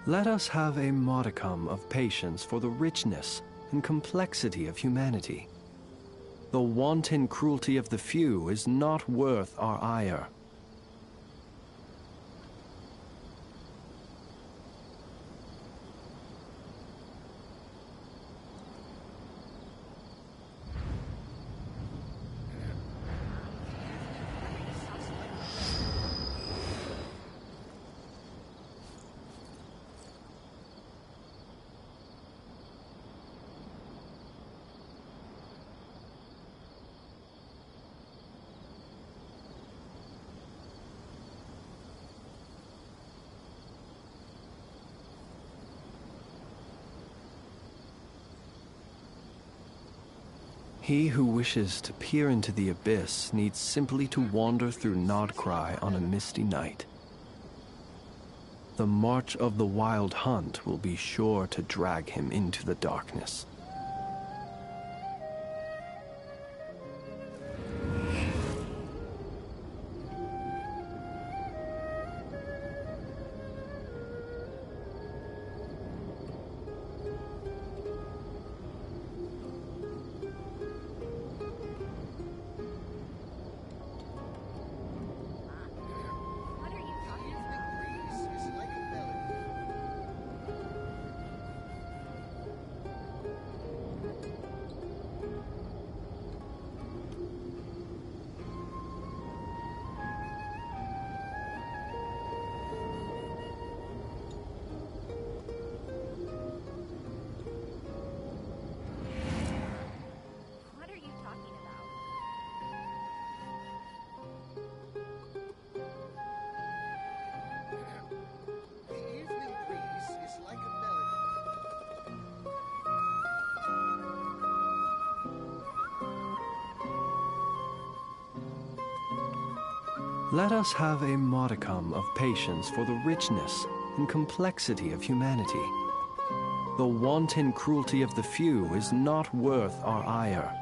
Let us have a modicum of patience for the richness and complexity of humanity. The wanton cruelty of the few is not worth our ire. He who wishes to peer into the abyss needs simply to wander through Nodcry on a misty night. The march of the wild hunt will be sure to drag him into the darkness. Let us have a modicum of patience for the richness and complexity of humanity. The wanton cruelty of the few is not worth our ire.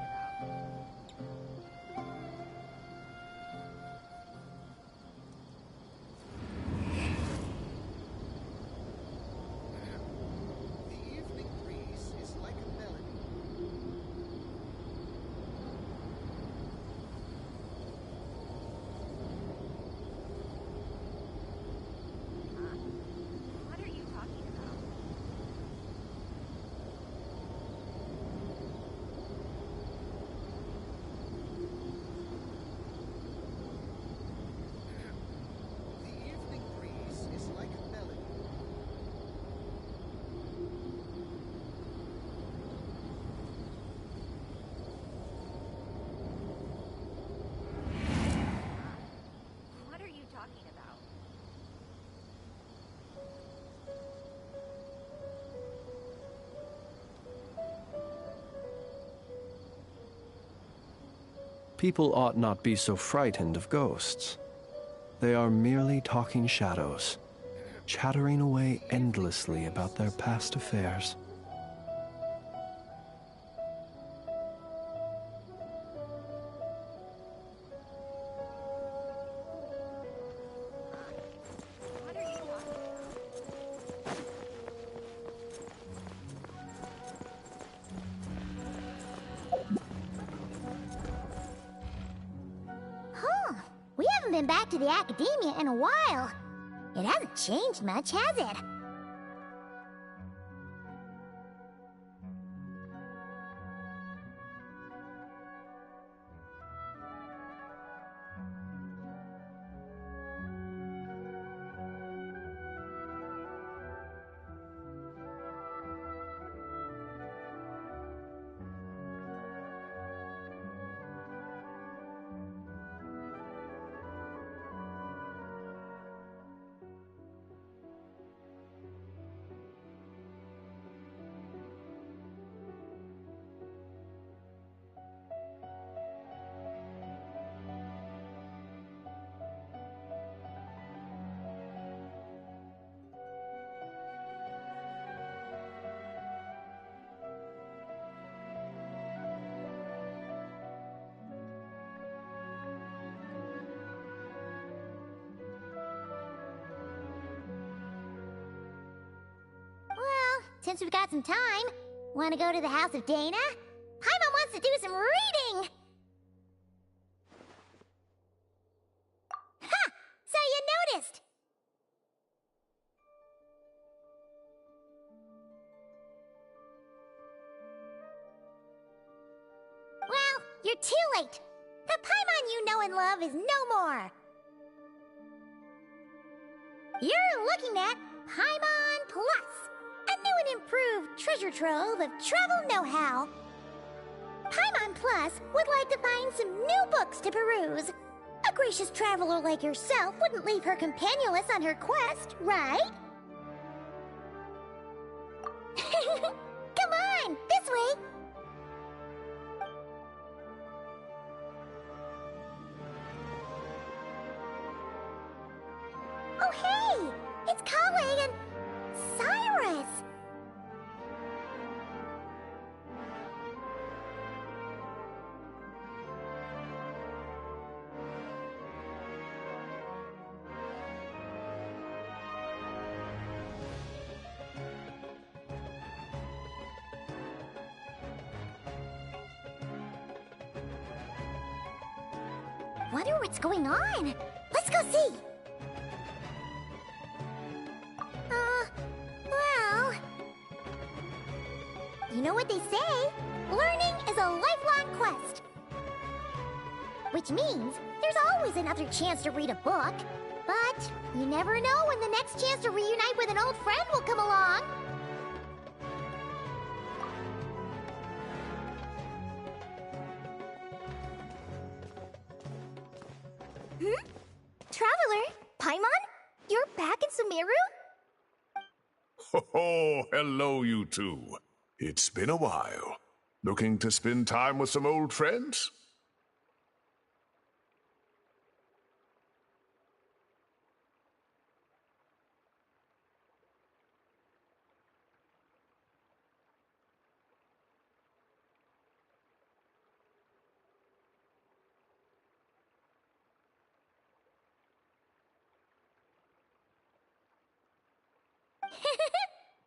People ought not be so frightened of ghosts. They are merely talking shadows, chattering away endlessly about their past affairs. We haven't been back to the academia in a while. It hasn't changed much, has it? since we've got some time, want to go to the house of Dana? Paimon wants to do some reading! Ha! So you noticed! Well, you're too late. The Paimon you know and love is no more. You're looking at Paimon Plus, a new and improved treasure trove of travel know-how. Paimon Plus would like to find some new books to peruse. A gracious traveler like yourself wouldn't leave her companionless on her quest, right? Come on, this way. Oh, hey! It's Kawe and Cyrus! Wonder what's going on. Let's go see! Well... You know what they say? Learning is a lifelong quest. Which means there's always another chance to read a book. But you never know when the next chance to reunite with an old friend will come along. Traveler, Paimon? You're back in Sumeru? Oh, hello, you two. It's been a while. Looking to spend time with some old friends?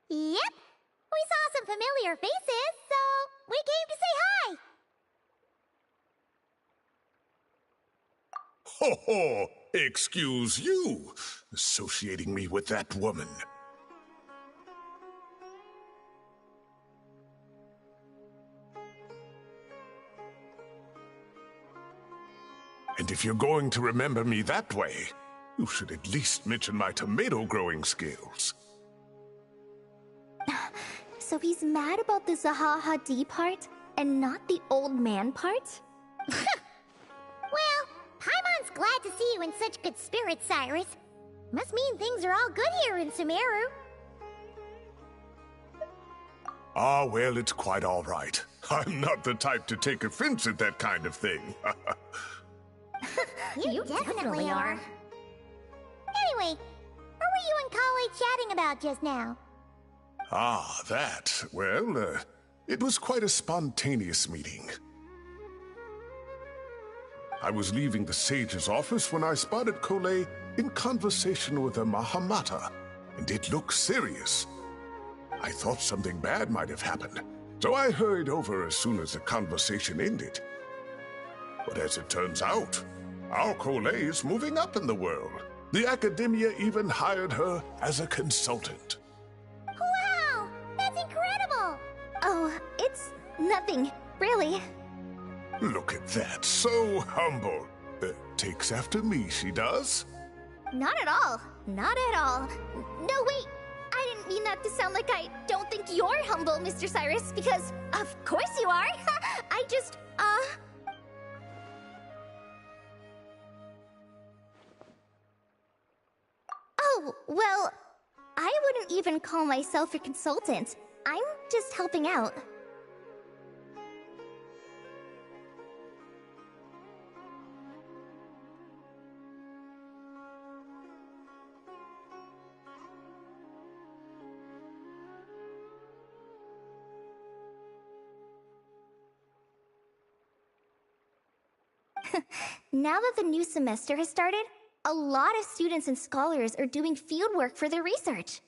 Yep. We saw some familiar faces, so we came to say hi. Ho ho! Excuse you, associating me with that woman. And if you're going to remember me that way, you should at least mention my tomato growing skills. So he's mad about the Zaha D part, and not the old man part? Well, Paimon's glad to see you in such good spirits, Cyrus. Must mean things are all good here in Sumeru. Ah, well, it's quite all right. I'm not the type to take offense at that kind of thing. You definitely are. Anyway, what were you and Kali chatting about just now? Ah, that. Well, it was quite a spontaneous meeting. I was leaving the sage's office when I spotted Kole in conversation with a Mahamata, and it looked serious. I thought something bad might have happened, so I hurried over as soon as the conversation ended. But as it turns out, our Kole is moving up in the world. The academia even hired her as a consultant. Wow! That's incredible! Oh, it's nothing, really. Look at that, so humble. Takes after me, she does. Not at all. Not at all. No, wait. I didn't mean that to sound like I don't think you're humble, Mr. Cyrus, because of course you are. I just, Oh, well, I wouldn't even call myself a consultant. I'm just helping out. Now that the new semester has started, a lot of students and scholars are doing fieldwork for their research.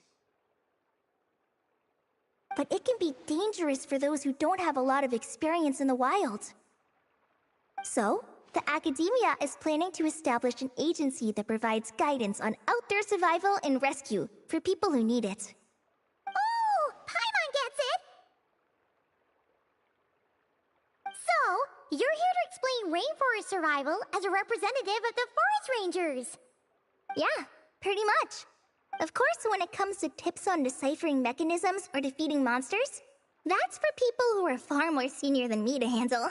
but it can be dangerous for those who don't have a lot of experience in the wild. So, the Academia is planning to establish an agency that provides guidance on outdoor survival and rescue for people who need it. Oh, Paimon gets it! So, you're here to explain rainforest survival as a representative of the Forest Rangers! Yeah, pretty much. Of course, when it comes to tips on deciphering mechanisms or defeating monsters, that's for people who are far more senior than me to handle.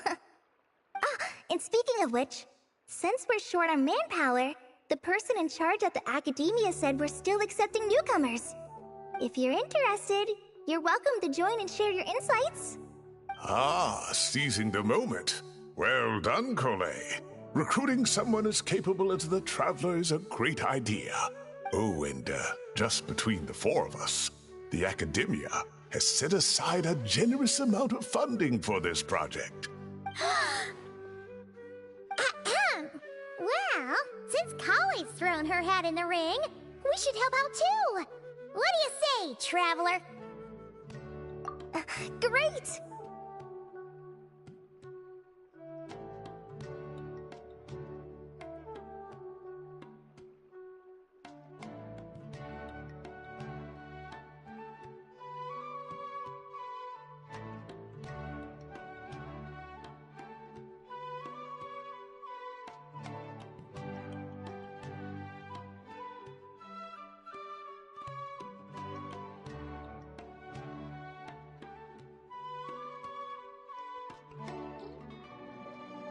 And speaking of which, since we're short on manpower, the person in charge at the Academia said we're still accepting newcomers. If you're interested, you're welcome to join and share your insights. Ah, seizing the moment. Well done, Cole. Recruiting someone as capable as the Traveler is a great idea. Oh, and just between the four of us, the Academia has set aside a generous amount of funding for this project. Well, since Kali's thrown her hat in the ring, we should help out too! What do you say, Traveler? Great!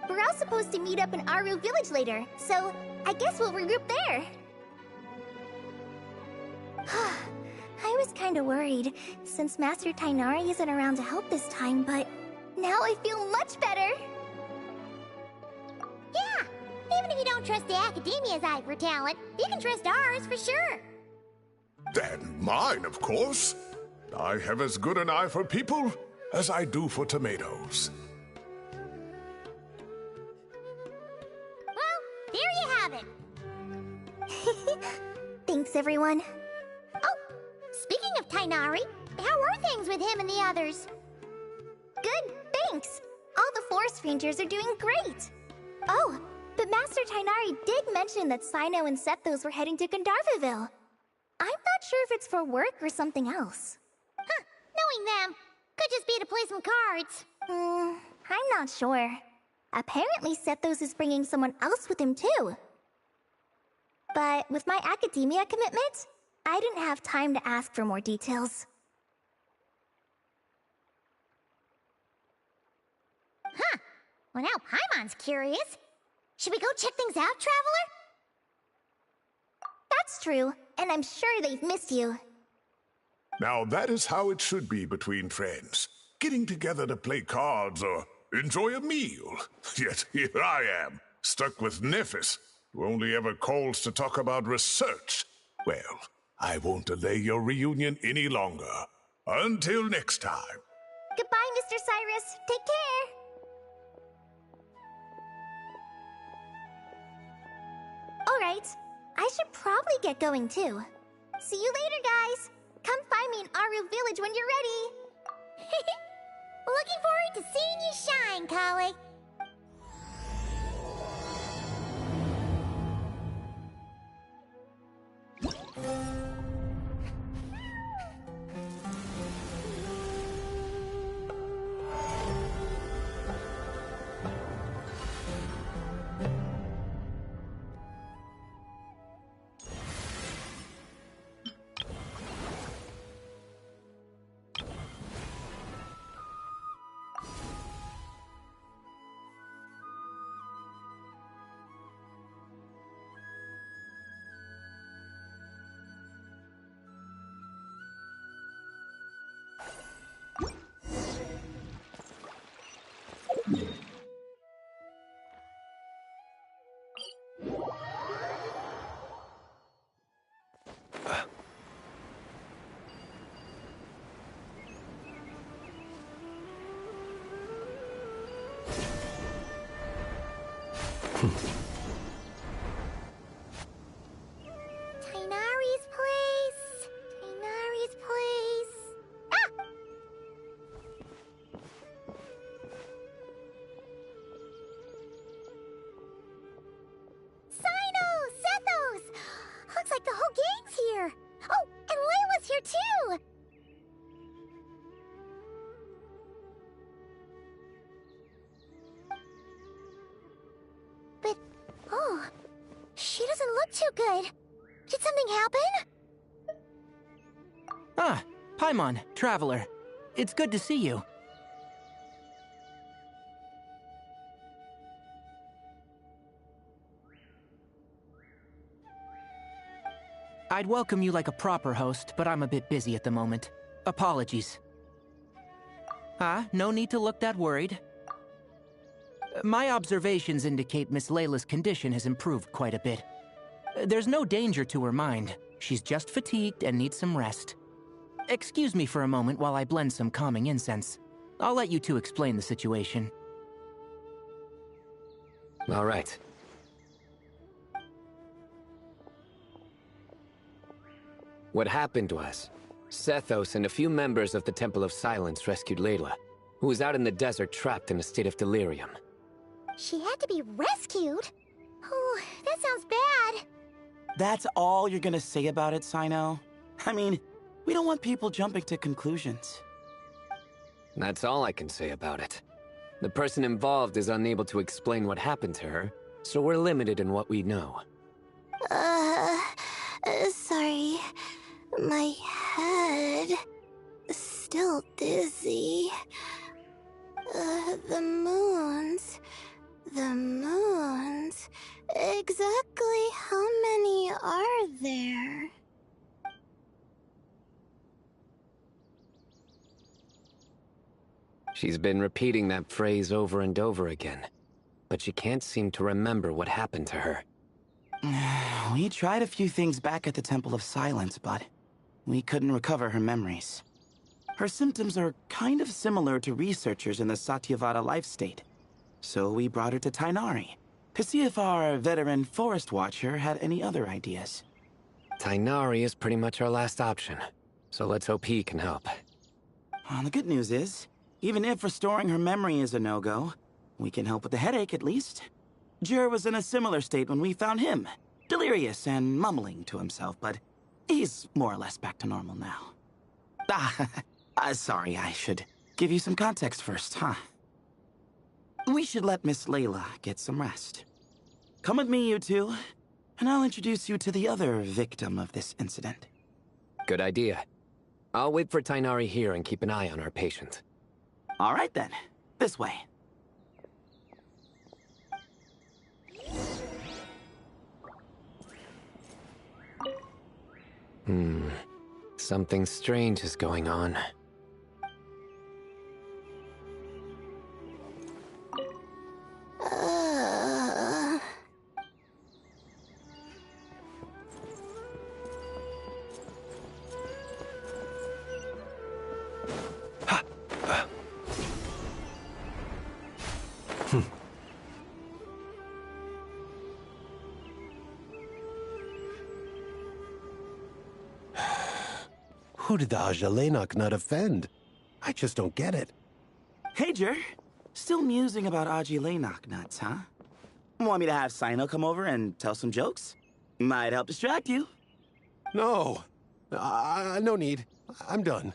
We're all supposed to meet up in Aru Village later, so I guess we'll regroup there. I was kinda worried, since Master Tainari isn't around to help this time, but now I feel much better! Yeah! Even if you don't trust the Academia's eye for talent, you can trust ours for sure! And mine, of course. I have as good an eye for people as I do for tomatoes. Well, there you have it! Thanks, everyone. Oh, speaking of Tainari, how are things with him and the others? Good, thanks! All the Forest Rangers are doing great! Oh, but Master Tainari did mention that Sino and Sethos were heading to Gandharvaville. I'm not sure if it's for work or something else. Huh, knowing them, could just be to play some cards. I'm not sure. Apparently Sethos is bringing someone else with him too. But with my Academia commitment, I didn't have time to ask for more details. Huh. Well, now Paimon's curious. Should we go check things out, Traveler? That's true, and I'm sure they've missed you. Now that is how it should be between friends. Getting together to play cards or enjoy a meal. Yet here I am, stuck with Nephis, who only ever calls to talk about research. Well, I won't delay your reunion any longer. Until next time. Goodbye, Mr. Cyrus. Take care. Alright, I should probably get going too. See you later, guys. Come find me in Aru Village when you're ready. Looking forward to seeing you shine, Kali. too good. Did something happen? Ah, Paimon, Traveler. It's good to see you. I'd welcome you like a proper host, but I'm a bit busy at the moment. Apologies. No need to look that worried. My observations indicate Miss Layla's condition has improved quite a bit. There's no danger to her mind. She's just fatigued and needs some rest. Excuse me for a moment while I blend some calming incense. I'll let you two explain the situation. All right. What happened was, Sethos and a few members of the Temple of Silence rescued Layla, who was out in the desert trapped in a state of delirium. She had to be rescued? Oh, that sounds bad. That's all you're gonna say about it, Sino? I mean, we don't want people jumping to conclusions. That's all I can say about it. The person involved is unable to explain what happened to her, so we're limited in what we know. Sorry. My head... still dizzy. The moons... Exactly how many are there? She's been repeating that phrase over and over again, but she can't seem to remember what happened to her. We tried a few things back at the Temple of Silence, but we couldn't recover her memories. Her symptoms are kind of similar to researchers in the Satyavada life state. So we brought her to Tainari to see if our veteran forest watcher had any other ideas. Tainari is pretty much our last option, so let's hope he can help. The good news is, even if restoring her memory is a no-go, we can help with the headache at least. Jur was in a similar state when we found him, delirious and mumbling to himself, but he's more or less back to normal now. Sorry, I should give you some context first, huh? We should let Miss Layla get some rest. Come with me, you two, and I'll introduce you to the other victim of this incident. Good idea. I'll wait for Tainari here and keep an eye on our patient. All right then, this way. Something strange is going on. Who did the Ajalenok nut offend? I just don't get it. Hey, Jur. Still musing about Aji-Lenok nuts, huh? Want me to have Sino come over and tell some jokes? Might help distract you. No. No need. I'm done.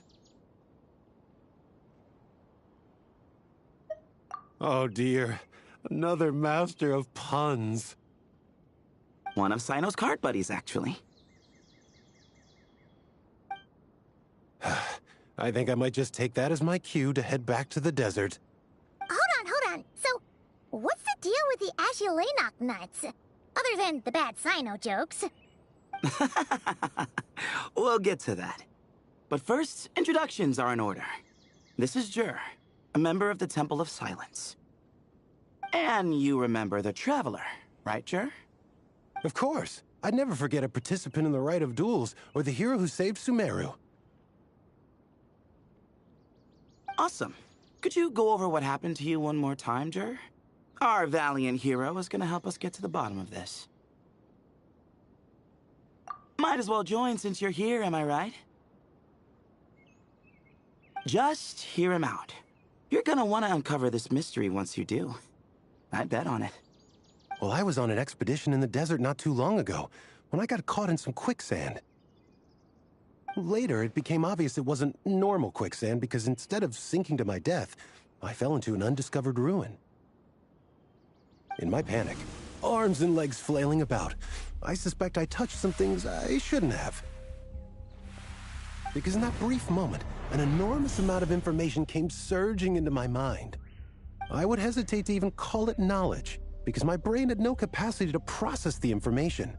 Oh dear. Another master of puns. One of Sino's card buddies, actually. I think I might just take that as my cue to head back to the desert. Hold on. So, what's the deal with the Agilenok nuts? Other than the bad Sino jokes. We'll get to that. But first, introductions are in order. This is Jur, a member of the Temple of Silence. And you remember the Traveler, right, Jur? Of course. I'd never forget a participant in the Rite of Duels or the hero who saved Sumeru. Awesome. Could you go over what happened to you one more time, Jur? Our valiant hero is gonna help us get to the bottom of this. Might as well join since you're here, am I right? Just hear him out. You're gonna want to uncover this mystery once you do. I'd bet on it. Well, I was on an expedition in the desert not too long ago, when I got caught in some quicksand. Later, it became obvious it wasn't normal quicksand because instead of sinking to my death, I fell into an undiscovered ruin. In my panic, arms and legs flailing about. I suspect I touched some things I shouldn't have. Because in that brief moment, an enormous amount of information came surging into my mind. I would hesitate to even call it knowledge, because my brain had no capacity to process the information.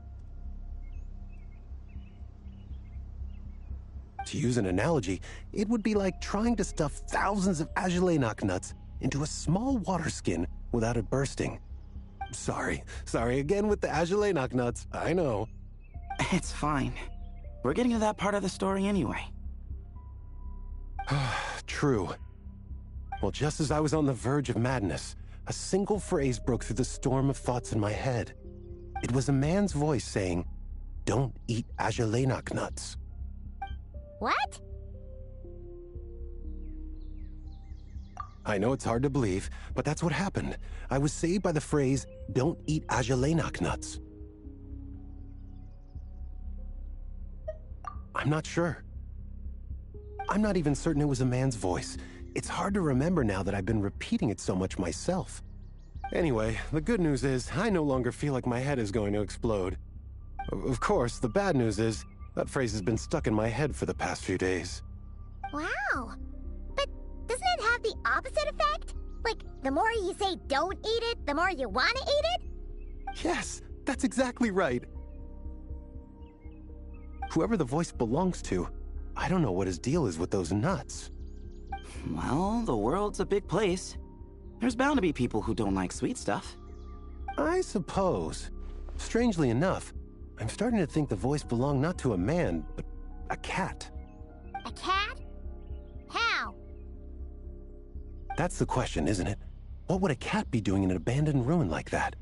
To use an analogy, it would be like trying to stuff thousands of Agelenok nuts into a small water skin without it bursting. Sorry again with the Agelenok nuts, I know. It's fine. We're getting to that part of the story anyway. True. Well, just as I was on the verge of madness, a single phrase broke through the storm of thoughts in my head. It was a man's voice saying, "Don't eat Agelenok nuts." What? I know it's hard to believe, but that's what happened. I was saved by the phrase, "Don't eat Agelenok nuts." I'm not sure. I'm not even certain it was a man's voice. It's hard to remember now that I've been repeating it so much myself. Anyway, the good news is I no longer feel like my head is going to explode. Of course, the bad news is that phrase has been stuck in my head for the past few days. Wow. But doesn't it have the opposite effect? Like, the more you say don't eat it, the more you want to eat it? Yes, that's exactly right. Whoever the voice belongs to, I don't know what his deal is with those nuts. Well, the world's a big place. There's bound to be people who don't like sweet stuff. I suppose. Strangely enough, I'm starting to think the voice belonged not to a man, but a cat. A cat? How? That's the question, isn't it? What would a cat be doing in an abandoned ruin like that?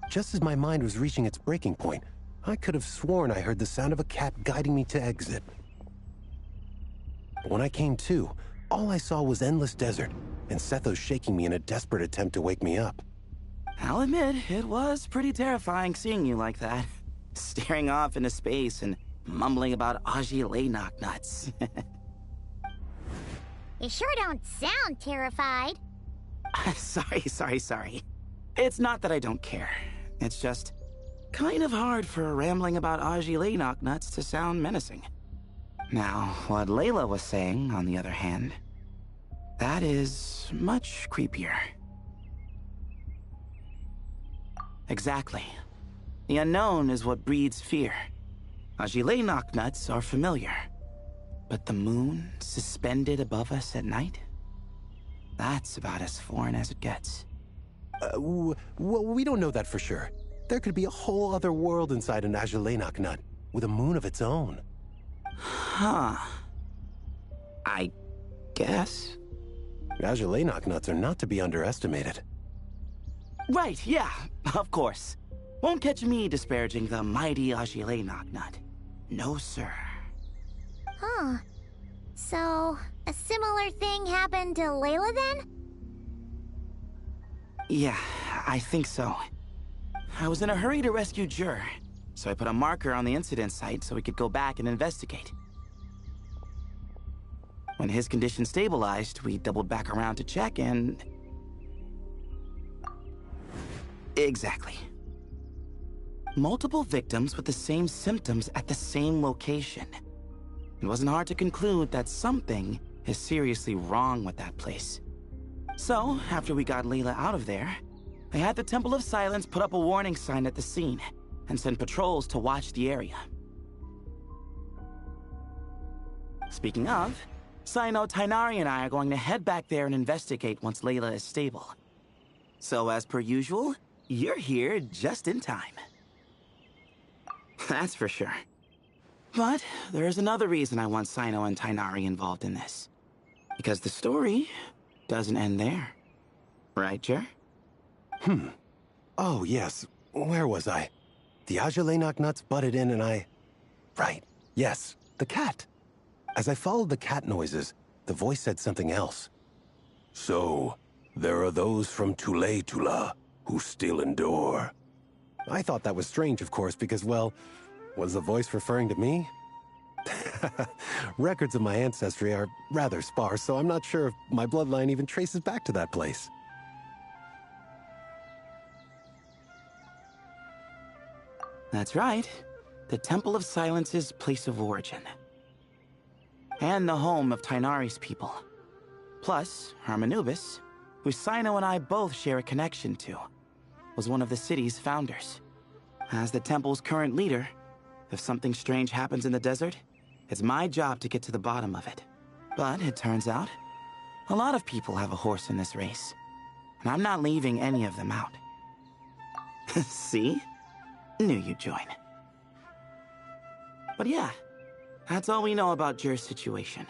Just as my mind was reaching its breaking point, I could have sworn I heard the sound of a cat guiding me to exit. But when I came to, all I saw was endless desert, and Sethos shaking me in a desperate attempt to wake me up. I'll admit, it was pretty terrifying seeing you like that. Staring off into space and mumbling about Agelenok nuts. You sure don't sound terrified. Sorry. It's not that I don't care. It's just kind of hard for rambling about Agelenok nuts to sound menacing. Now, what Layla was saying, on the other hand, that is much creepier. Exactly. The unknown is what breeds fear. Agelenok nuts are familiar. But the moon suspended above us at night? That's about as foreign as it gets. Well, we don't know that for sure. There could be a whole other world inside an Agelenok nut, with a moon of its own. Huh. I guess. Agelenok nuts are not to be underestimated. Right, yeah, of course. Won't catch me disparaging the mighty Agelenok nut. No, sir. Huh. So, a similar thing happened to Layla then? Yeah, I think so. I was in a hurry to rescue Jur, so I put a marker on the incident site so we could go back and investigate. When his condition stabilized, we doubled back around to check and... Exactly. Multiple victims with the same symptoms at the same location. It wasn't hard to conclude that something is seriously wrong with that place. So, after we got Layla out of there, I had the Temple of Silence put up a warning sign at the scene and send patrols to watch the area. Speaking of, Sino, Tainari, and I are going to head back there and investigate once Layla is stable. So, as per usual, you're here just in time. That's for sure. But there's another reason I want Sino and Tainari involved in this. Because the story doesn't end there. Right, Jer? Oh, yes. Where was I? The Agelenok nuts butted in and I... Right. Yes, the cat. As I followed the cat noises, the voice said something else. So, there are those from Tula who still endure. I thought that was strange, of course, because, well, was the voice referring to me? Records of my ancestry are rather sparse, so I'm not sure if my bloodline even traces back to that place. That's right. The Temple of Silence's place of origin. And the home of Tainari's people. Plus, Hermanubis, who Sino and I both share a connection to, was one of the city's founders. As the temple's current leader, if something strange happens in the desert, it's my job to get to the bottom of it. But it turns out, a lot of people have a horse in this race, and I'm not leaving any of them out. See? Knew you'd join. But yeah, that's all we know about Jur's situation.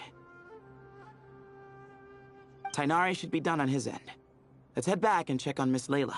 Tainari should be done on his end. Let's head back and check on Miss Layla.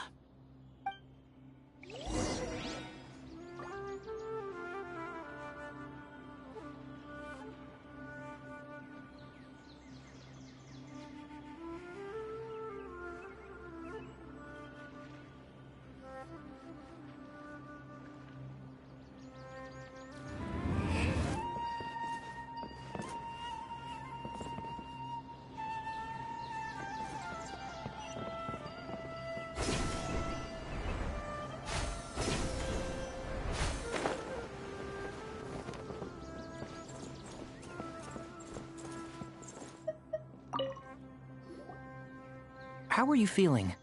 How are you feeling?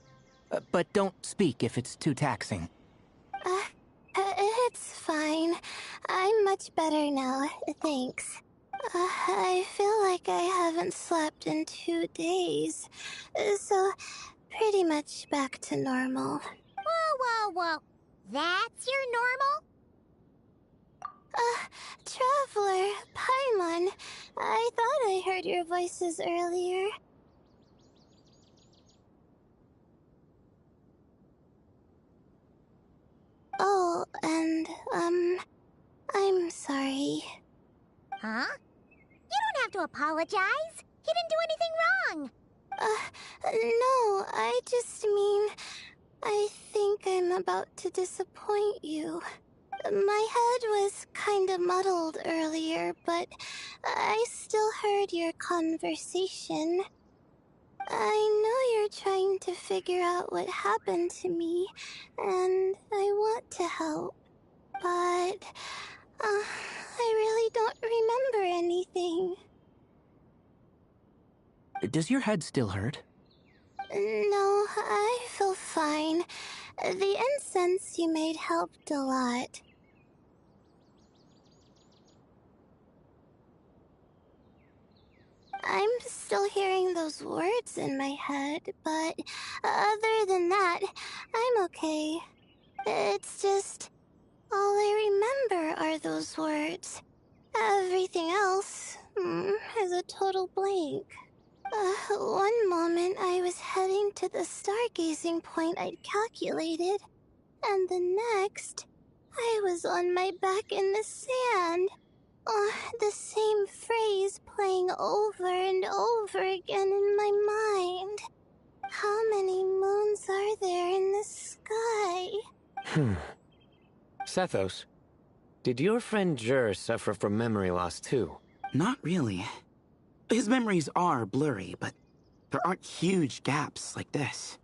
But don't speak if it's too taxing. It's fine. I'm much better now, thanks. I feel like I haven't slept in 2 days, so pretty much back to normal. Whoa. That's your normal? Traveler, Paimon, I thought I heard your voices earlier. Oh, and, I'm sorry. Huh? You don't have to apologize. You didn't do anything wrong. No, I just mean, I think I'm about to disappoint you. My head was kinda muddled earlier, but I still heard your conversation. I know you're trying to figure out what happened to me, and I want to help, but I really don't remember anything. Does your head still hurt? No, I feel fine. The incense you made helped a lot. I'm still hearing those words in my head, but other than that, I'm okay. It's just, all I remember are those words. Everything else is a total blank. One moment I was heading to the stargazing point I'd calculated, and the next, I was on my back in the sand. The same phrase playing over and over again in my mind. How many moons are there in the sky? Sethos, did your friend Jur suffer from memory loss too? Not really. His memories are blurry, but there aren't huge gaps like this.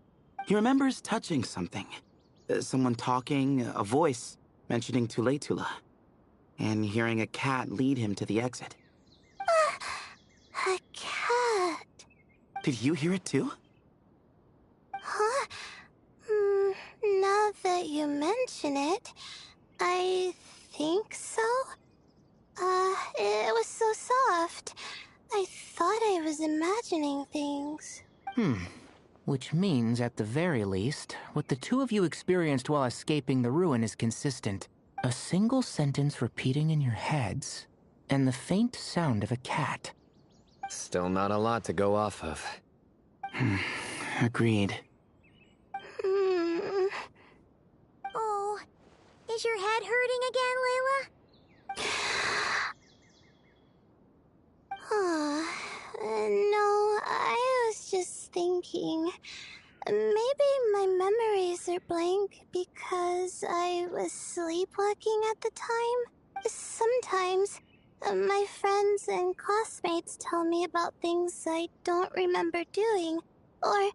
He remembers touching something. Someone talking, a voice mentioning Tuletula, and hearing a cat lead him to the exit. A cat? Did you hear it too? Huh? Now that you mention it, I think so. It was so soft. I thought I was imagining things. Which means, at the very least, what the two of you experienced while escaping the ruin is consistent. A single sentence repeating in your heads, and the faint sound of a cat. Still not a lot to go off of. Agreed. Oh, is your head hurting again, Layla? No, I was just thinking. Maybe my memories are blank because I was sleepwalking at the time. Sometimes, my friends and classmates tell me about things I don't remember doing, or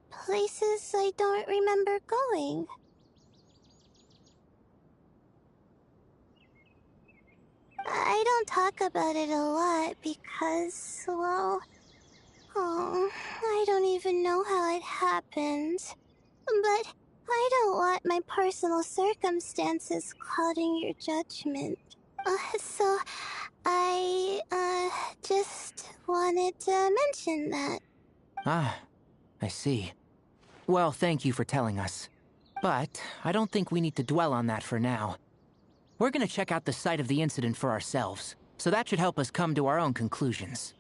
places I don't remember going. I don't talk about it a lot because, well, oh, I don't even know how it happened. But I don't want my personal circumstances clouding your judgment. So I, just wanted to mention that. Ah, I see. Well, thank you for telling us. But I don't think we need to dwell on that for now. We're gonna check out the site of the incident for ourselves, so that should help us come to our own conclusions.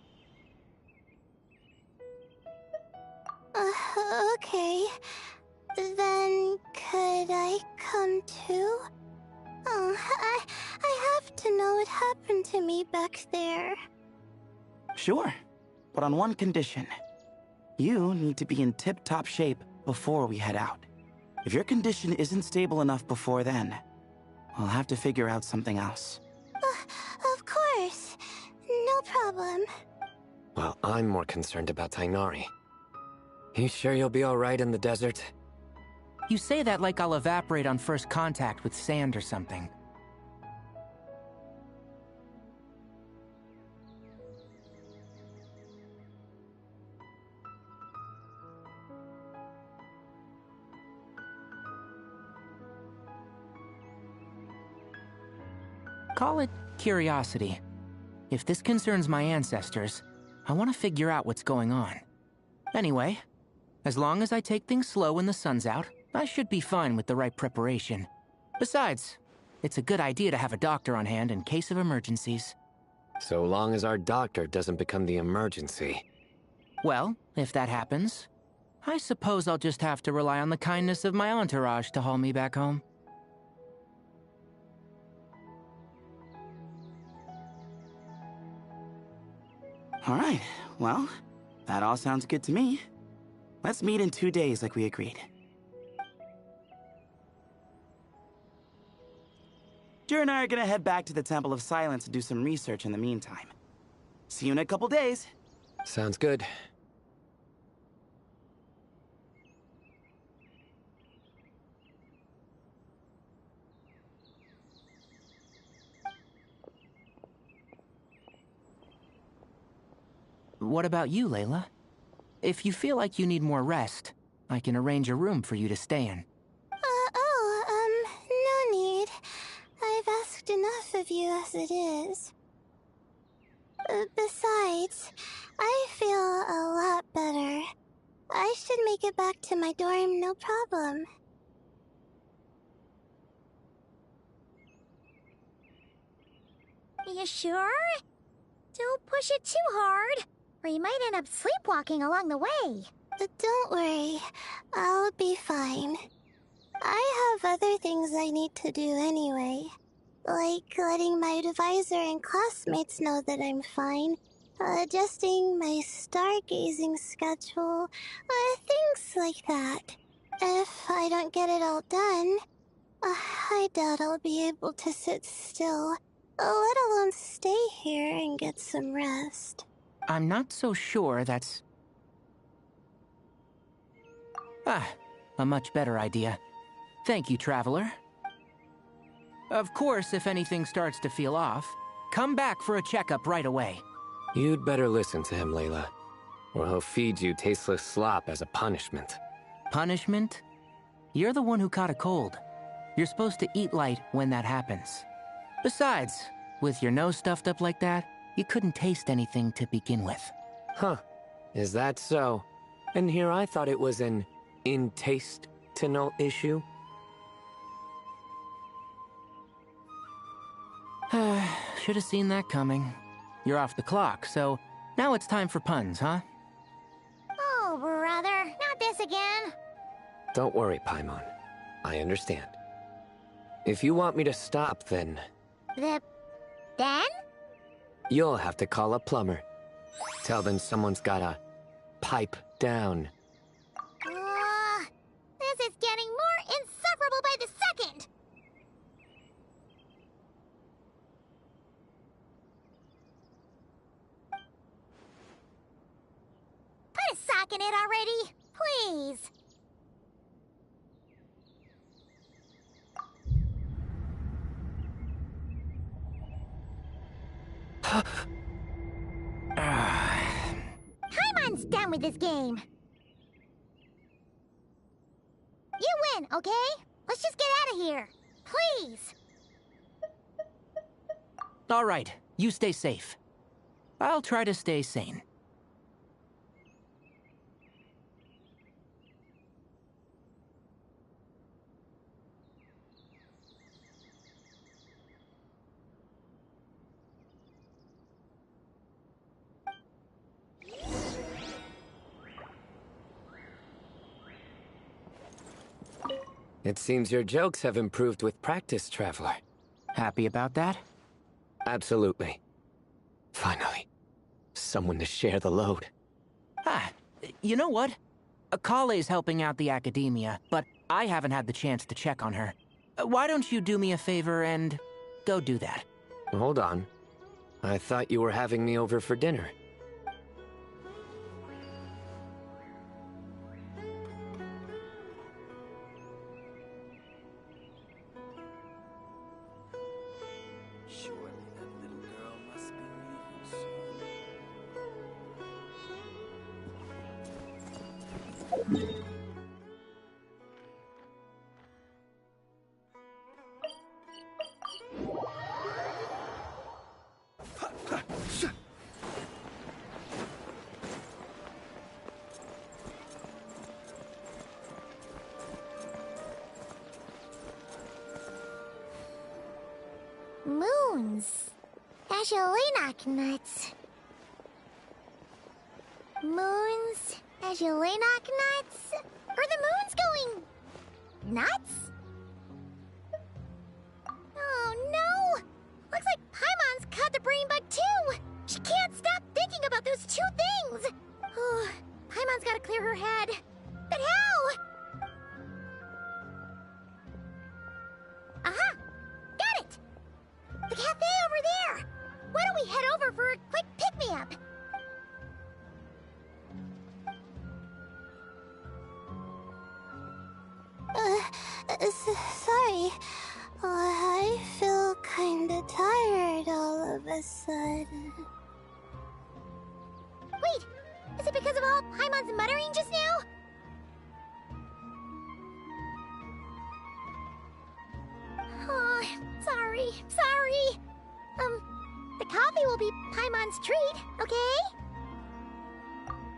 Okay. Then could I come too? Oh, I have to know what happened to me back there. Sure, but on one condition. You need to be in tip-top shape before we head out. If your condition isn't stable enough before then, we'll have to figure out something else. Of course. No problem. Well, I'm more concerned about Tainari. You sure you'll be alright in the desert? You say that like I'll evaporate on first contact with sand or something. Call it curiosity. If this concerns my ancestors, I want to figure out what's going on. Anyway, as long as I take things slow when the sun's out, I should be fine with the right preparation. Besides, it's a good idea to have a doctor on hand in case of emergencies. So long as our doctor doesn't become the emergency. Well, if that happens, I suppose I'll just have to rely on the kindness of my entourage to haul me back home. Alright, well, that all sounds good to me. Let's meet in 2 days like we agreed. Jer and I are gonna head back to the Temple of Silence to do some research in the meantime. See you in a couple days. Sounds good. What about you, Layla? If you feel like you need more rest, I can arrange a room for you to stay in. No need. I've asked enough of you as it is. Besides, I feel a lot better. I should make it back to my dorm, no problem. You sure? Don't push it too hard, or you might end up sleepwalking along the way. Don't worry, I'll be fine. I have other things I need to do anyway. Like letting my advisor and classmates know that I'm fine. Adjusting my stargazing schedule. Things like that. If I don't get it all done, I doubt I'll be able to sit still. Let alone stay here and get some rest. I'm not so sure that's... a much better idea. Thank you, Traveler. Of course, if anything starts to feel off, come back for a checkup right away. You'd better listen to him, Layla, or he'll feed you tasteless slop as a punishment. Punishment? You're the one who caught a cold. You're supposed to eat light when that happens. Besides, with your nose stuffed up like that, you couldn't taste anything to begin with. Huh. Is that so? And here I thought it was an intestinal issue. Should have seen that coming. You're off the clock, so now it's time for puns, huh? Oh, brother, not this again. Don't worry, Paimon. I understand. If you want me to stop, then... Then? You'll have to call a plumber. Tell them someone's gotta pipe down. This is getting more insufferable by the second! Put a sock in it already, please. Paimon's done with this game. You win, okay? Let's just get out of here. Please. All right, you stay safe. I'll try to stay sane. It seems your jokes have improved with practice, Traveler. Happy about that? Absolutely. Finally, someone to share the load. Ah, you know what? Kale's helping out the academia, but I haven't had the chance to check on her. Why don't you do me a favor and go do that? Hold on. I thought you were having me over for dinner. Moons. Azulenok nuts. Moons. Azulenok nuts? Are the moons going... nuts? Oh no! Looks like Paimon's caught the brain bug too! She can't stop thinking about those two things! Oh, Paimon's gotta clear her head. But how? Aha! Got it! The cafe over there! Why don't we head over for a quick pick-me-up? Sorry. I feel kinda tired all of a sudden. Wait! Is it because of all Paimon's muttering just now? Oh, sorry. The coffee will be Paimon's treat, okay?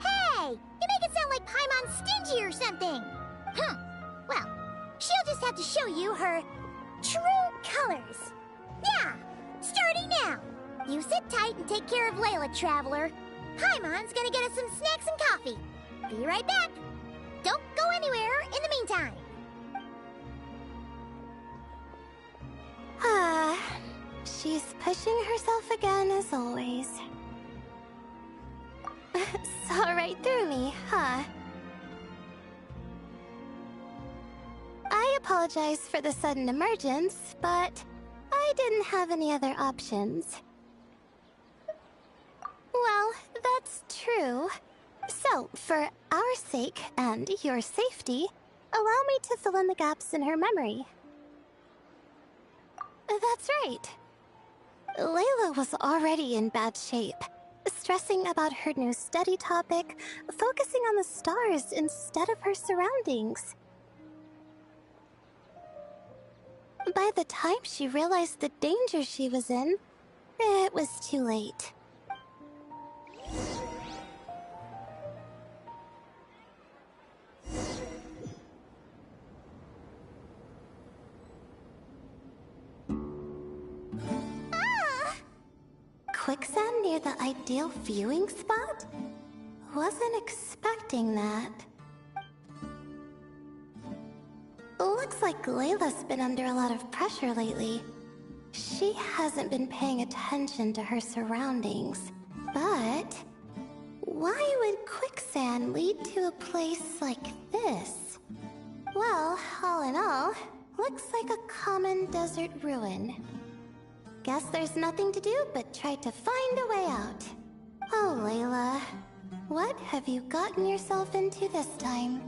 Hey! You make it sound like Paimon's stingy or something! Huh. Well, she'll just have to show you her true colors. Yeah! Starting now! You sit tight and take care of Layla, Traveler. Paimon's gonna get us some snacks and coffee. Be right back! Don't go anywhere in the meantime! She's pushing herself again as always. Saw right through me, huh? I apologize for the sudden emergence, but I didn't have any other options. Well, that's true. So, for our sake and your safety, allow me to fill in the gaps in her memory. That's right. Layla was already in bad shape, stressing about her new study topic, focusing on the stars instead of her surroundings. By the time she realized the danger she was in, it was too late. Quicksand near the ideal viewing spot? Wasn't expecting that. Looks like Layla's been under a lot of pressure lately. She hasn't been paying attention to her surroundings. But why would quicksand lead to a place like this? Well, all in all, looks like a common desert ruin. Guess there's nothing to do but try to find a way out. Oh, Layla, what have you gotten yourself into this time?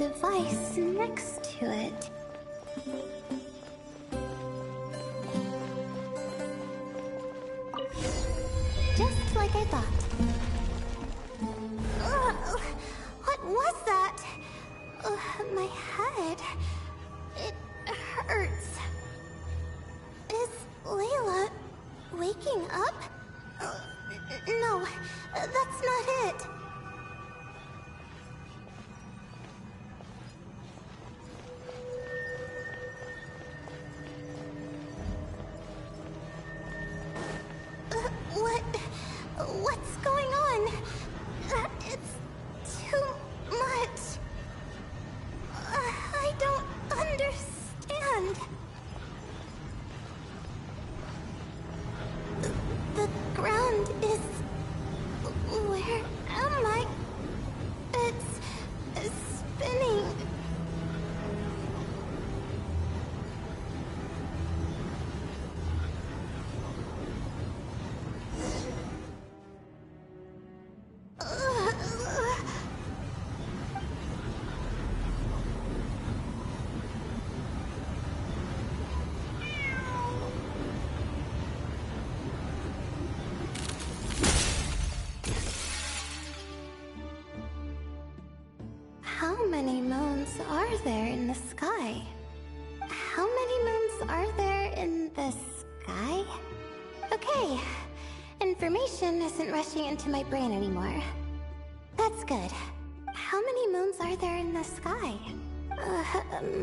device next to it. Just like I thought. What was that? My head. It hurts. Is Layla waking up? No, that's not it. What's going on? It's too much. I don't understand. The ground is... Where am I? It's spinning. How many moons are there in the sky? How many moons are there in the sky? Okay, information isn't rushing into my brain anymore. That's good. How many moons are there in the sky?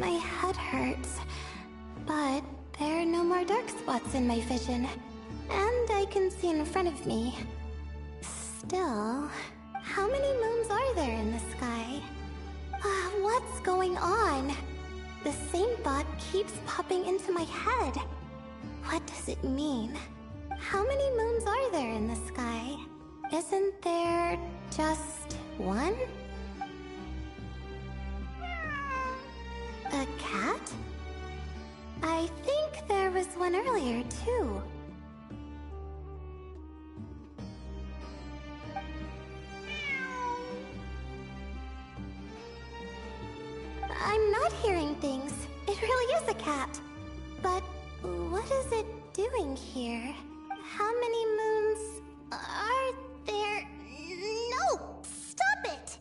My head hurts, but there are no more dark spots in my vision, and I can see in front of me. Still, how many moons are there in the sky? What's going on? The same thought keeps popping into my head. What does it mean? How many moons are there in the sky? Isn't there just one? A cat? I think there was one earlier, too. I'm not hearing things. It really is a cat. But what is it doing here? How many moons are there? No! Stop it!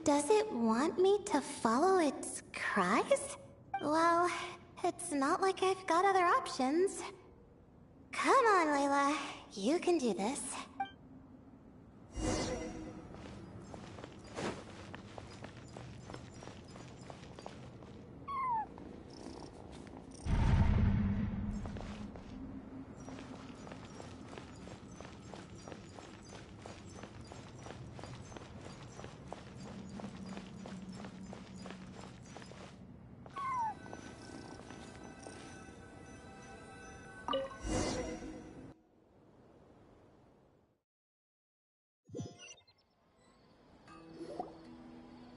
Does it want me to follow its cries? Well, it's not like I've got other options. Come on, Layla. You can do this.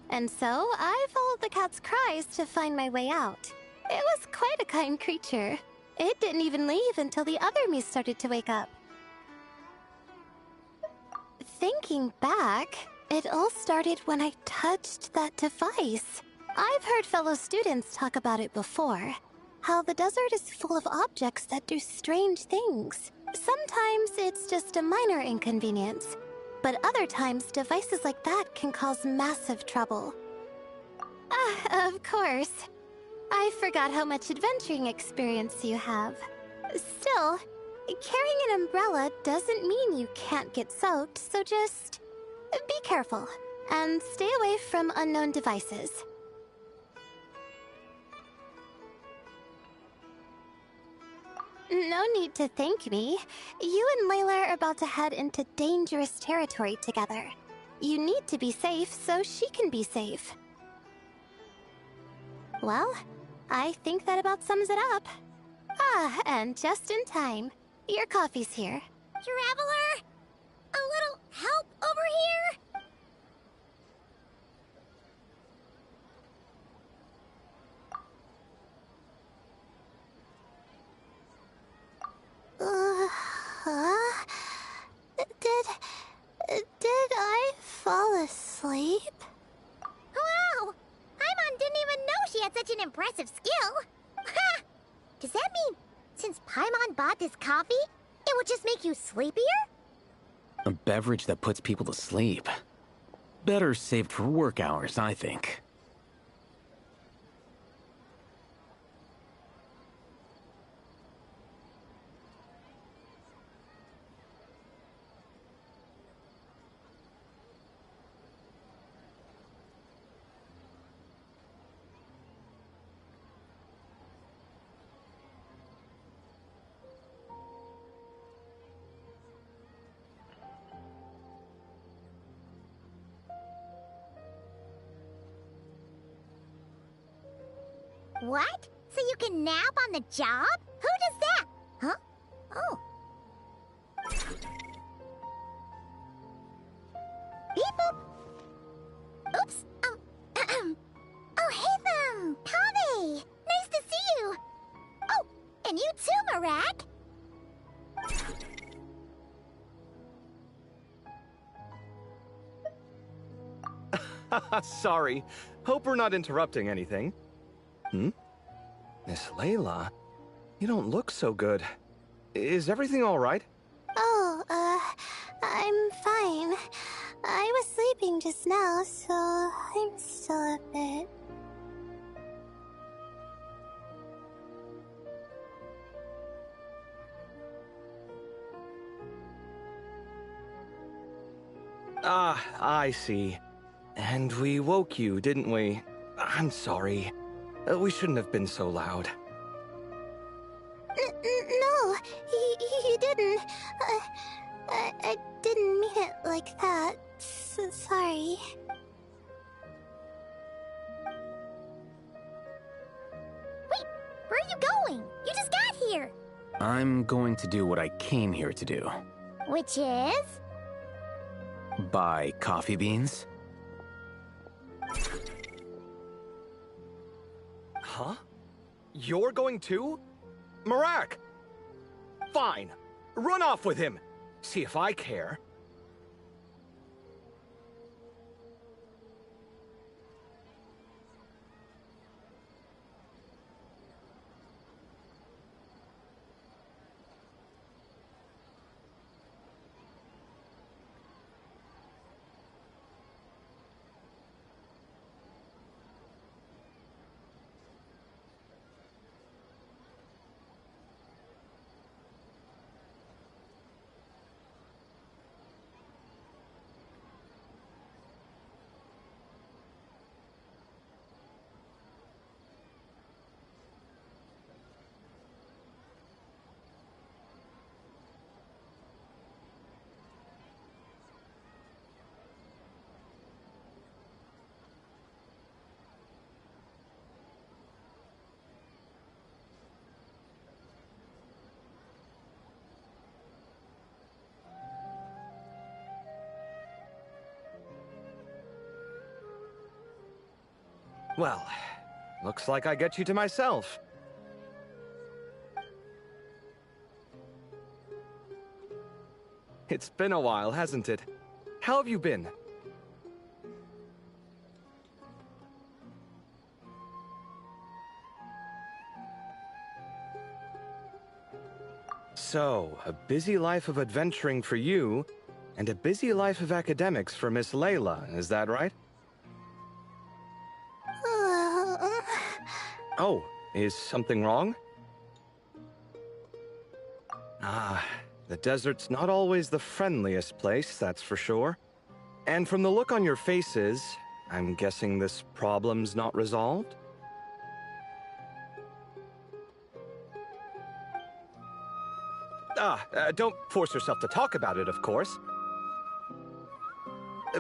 And so, I followed the cat's cries to find my way out. It was quite a kind creature. It didn't even leave until the other me started to wake up. Thinking back, it all started when I touched that device. I've heard fellow students talk about it before. How the desert is full of objects that do strange things. Sometimes it's just a minor inconvenience. But other times, devices like that can cause massive trouble. Of course. I forgot how much adventuring experience you have. Still, carrying an umbrella doesn't mean you can't get soaked, so just be careful and stay away from unknown devices. No need to thank me. You and Layla are about to head into dangerous territory together. You need to be safe so she can be safe. Well, I think that about sums it up. And just in time. Your coffee's here. Traveler! A little help over here? Did I fall asleep? Wow! Paimon didn't even know she had such an impressive skill! Ha! Does that mean, since Paimon bought this coffee, it would just make you sleepier? A beverage that puts people to sleep. Better saved for work hours, I think. What? So you can nap on the job? Who does that? Huh? Oh. Beep boop. Oops. Oh, hey them! Kame! Nice to see you! Oh, and you too, Marak! Sorry. Hope we're not interrupting anything. Miss Layla, you don't look so good. Is everything all right? Oh, I'm fine. I was sleeping just now, so I'm still a bit... Ah, I see. And we woke you, didn't we? I'm sorry. We shouldn't have been so loud. No, you didn't. I didn't mean it like that. Sorry. Wait, where are you going? You just got here! I'm going to do what I came here to do. Which is? Buy coffee beans. Huh? You're going too? Marak! Fine. Run off with him. See if I care. Well, looks like I get you to myself. It's been a while, hasn't it? How have you been? So, a busy life of adventuring for you, and a busy life of academics for Miss Layla, is that right? Oh, is something wrong? Ah, the desert's not always the friendliest place, that's for sure. And from the look on your faces, I'm guessing this problem's not resolved? Don't force yourself to talk about it, of course.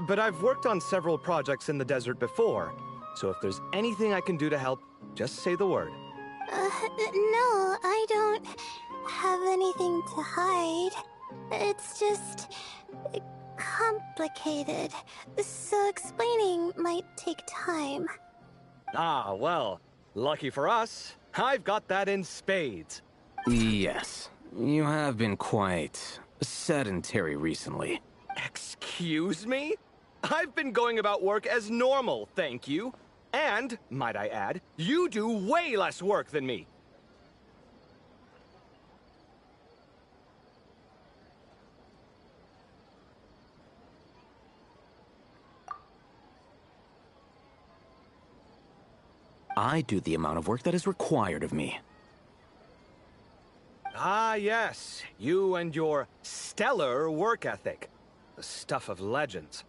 But I've worked on several projects in the desert before, so if there's anything I can do to help, just say the word. No, I don't have anything to hide. It's just complicated, so explaining might take time. Ah, well, lucky for us, I've got that in spades. Yes, you have been quite sedentary recently. Excuse me? I've been going about work as normal, thank you. And, might I add, you do way less work than me. I do the amount of work that is required of me. Ah, yes. You and your stellar work ethic. The stuff of legends.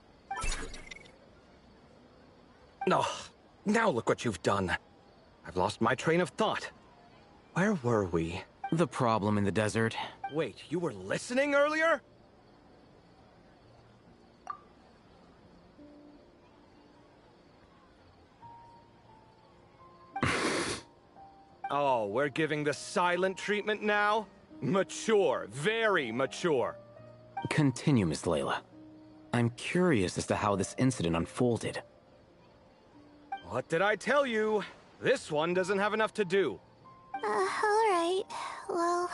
No, now look what you've done. I've lost my train of thought. Where were we? The problem in the desert. Wait, you were listening earlier? Oh, we're giving the silent treatment now? Mature, very mature. Continue, Miss Layla. I'm curious as to how this incident unfolded. What did I tell you? This one doesn't have enough to do. Alright. Well...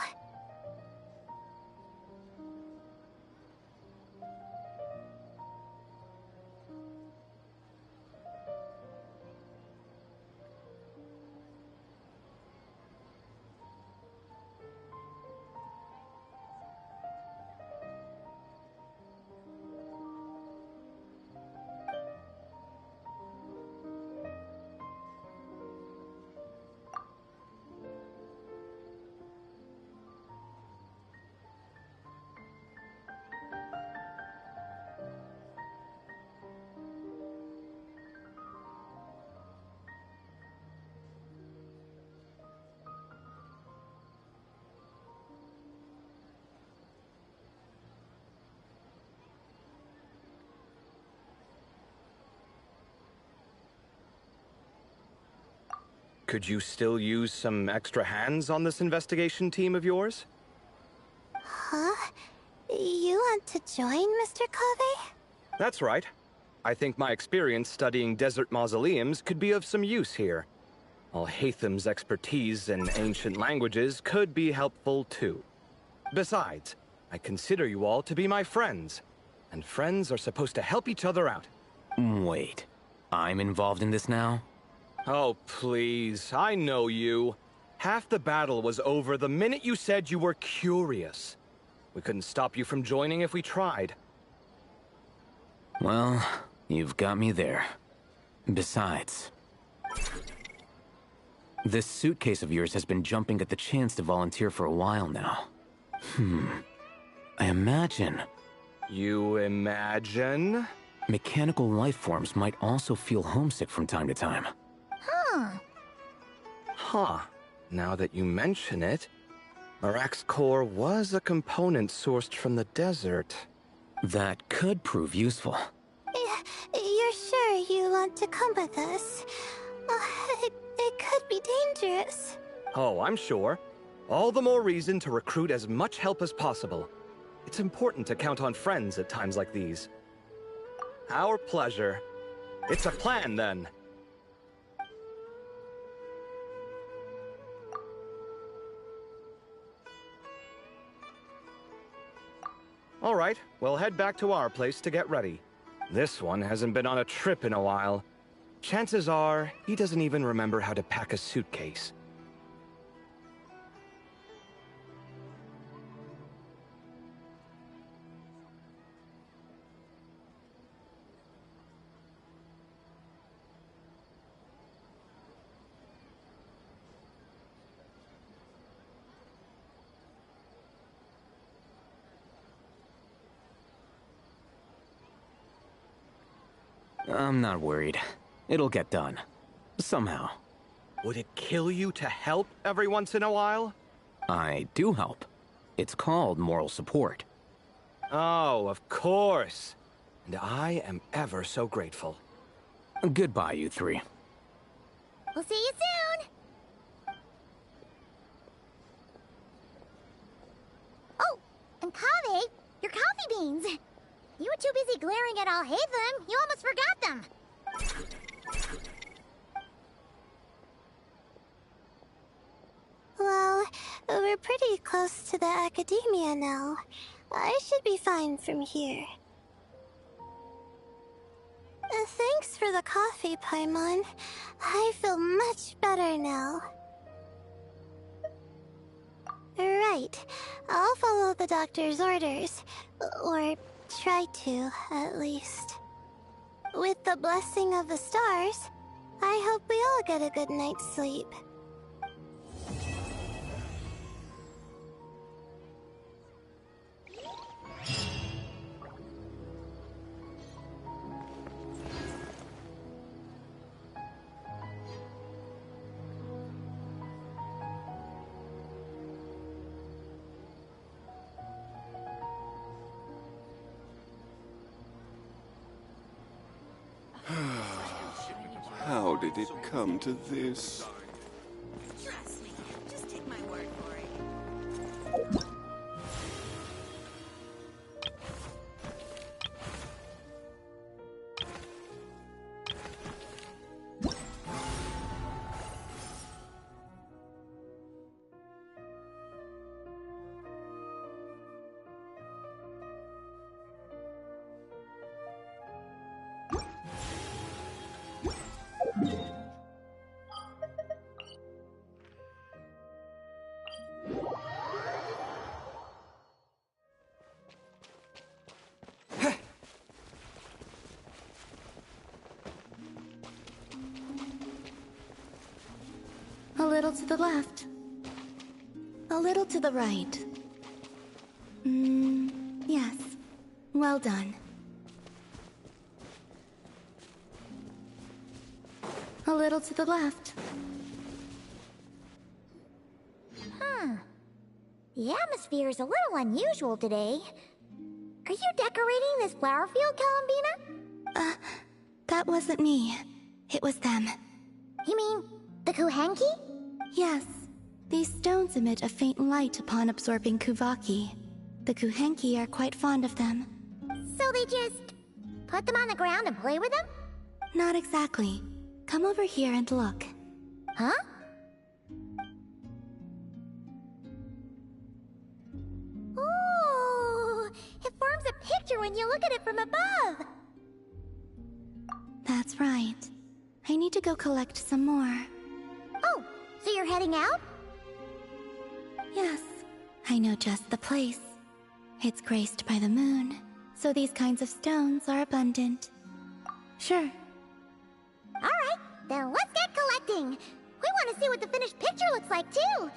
Could you still use some extra hands on this investigation team of yours? Huh? You want to join, Mr. Cave? That's right. I think my experience studying desert mausoleums could be of some use here. Al-Haytham's expertise in ancient languages could be helpful too. Besides, I consider you all to be my friends, and friends are supposed to help each other out. Wait, I'm involved in this now? Oh, please, I know you. Half the battle was over the minute you said you were curious. We couldn't stop you from joining if we tried. Well, you've got me there. Besides, this suitcase of yours has been jumping at the chance to volunteer for a while now. I imagine... You imagine? Mechanical life forms might also feel homesick from time to time. Huh. Now that you mention it, Marak's core was a component sourced from the desert. That could prove useful. You're sure you want to come with us? It could be dangerous. Oh, I'm sure. All the more reason to recruit as much help as possible. It's important to count on friends at times like these. Our pleasure. It's a plan, then. All right, we'll head back to our place to get ready. This one hasn't been on a trip in a while. Chances are, he doesn't even remember how to pack a suitcase. I'm not worried. It'll get done. Somehow. Would it kill you to help every once in a while? I do help. It's called moral support. Oh, of course. And I am ever so grateful. Goodbye, you three. We'll see you soon! Oh, and Kaveh, your coffee beans! You were too busy glaring at Al-Haytham, you almost forgot them! Well, we're pretty close to the academia now. I should be fine from here. Thanks for the coffee, Paimon. I feel much better now. Right. I'll follow the doctor's orders. Or try to, at least. With the blessing of the stars, I hope we all get a good night's sleep. How did it come to this? Trust me, just take my word for it. A little to the left. A little to the right. Yes. Well done. A little to the left. The atmosphere is a little unusual today. Are you decorating this flower field, Columbina? That wasn't me. It was them. You mean the Kuhenki? Yes. These stones emit a faint light upon absorbing Kuvaki. The Kuhenki are quite fond of them. So they just put them on the ground and play with them? Not exactly. Come over here and look. Huh? Ooh! It forms a picture when you look at it from above! That's right. I need to go collect some more. Oh, so you're heading out? Yes. I know just the place. It's graced by the moon, so these kinds of stones are abundant. Sure. Alright, then let's get collecting! We want to see what the finished picture looks like, too!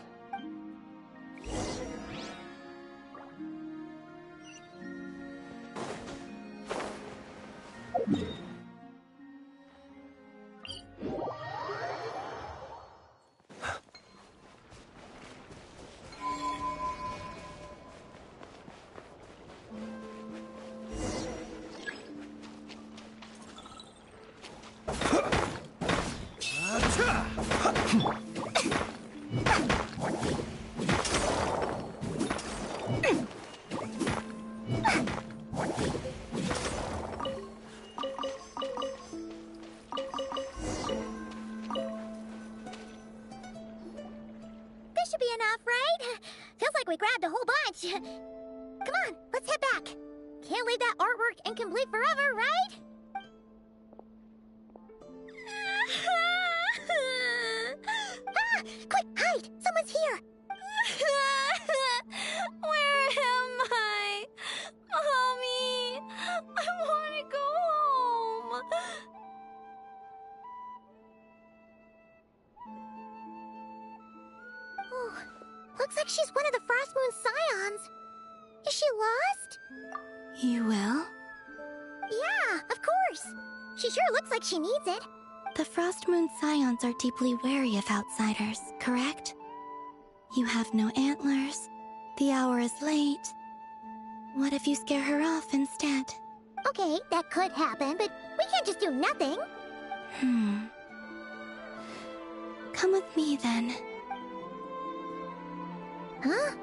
This should be enough, right? Feels like we grabbed a whole bunch. Come on, let's head back. Can't leave that artwork incomplete forever, right? Quick, hide! Someone's here! Where am I? Mommy! I want to go home! Oh, looks like she's one of the Frost Moon Scions. Is she lost? You will? Yeah, of course. She sure looks like she needs it. The Frost Moon Scions are deeply wary of outsiders, correct? You have no antlers. The hour is late. What if you scare her off instead? Okay, that could happen, but we can't just do nothing. Come with me, then. Huh?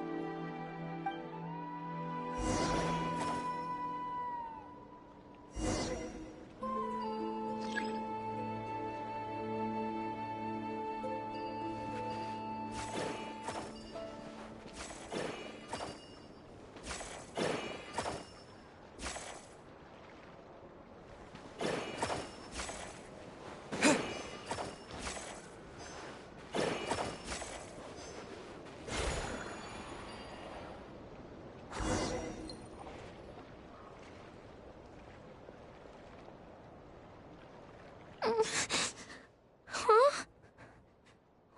Huh?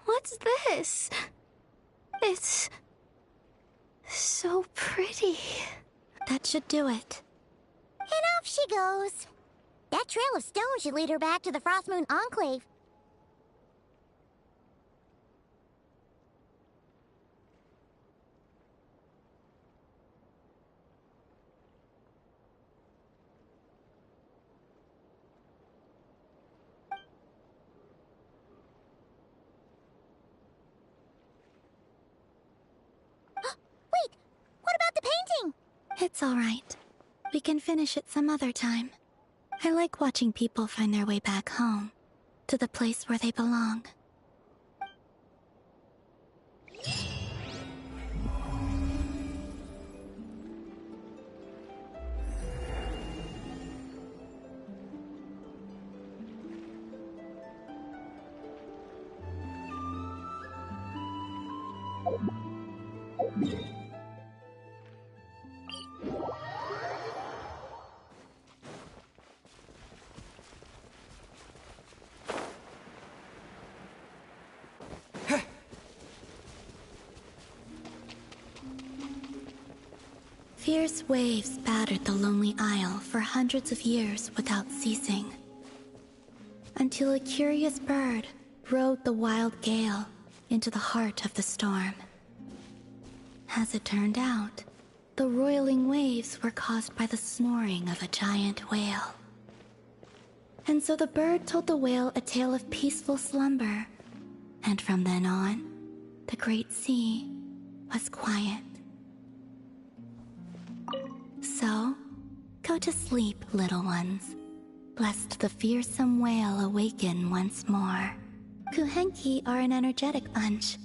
What's this? It's so pretty. That should do it. And off she goes. That trail of stone should lead her back to the Frost Moon Enclave. Wait, what about the painting? It's all right. We can finish it some other time. I like watching people find their way back home, to the place where they belong. Fierce waves battered the lonely isle for hundreds of years without ceasing, until a curious bird rode the wild gale into the heart of the storm. As it turned out, the roiling waves were caused by the snoring of a giant whale. And so the bird told the whale a tale of peaceful slumber, and from then on, the great sea was quiet. So, go to sleep, little ones, lest the fearsome whale awaken once more. Kuhenki are an energetic bunch.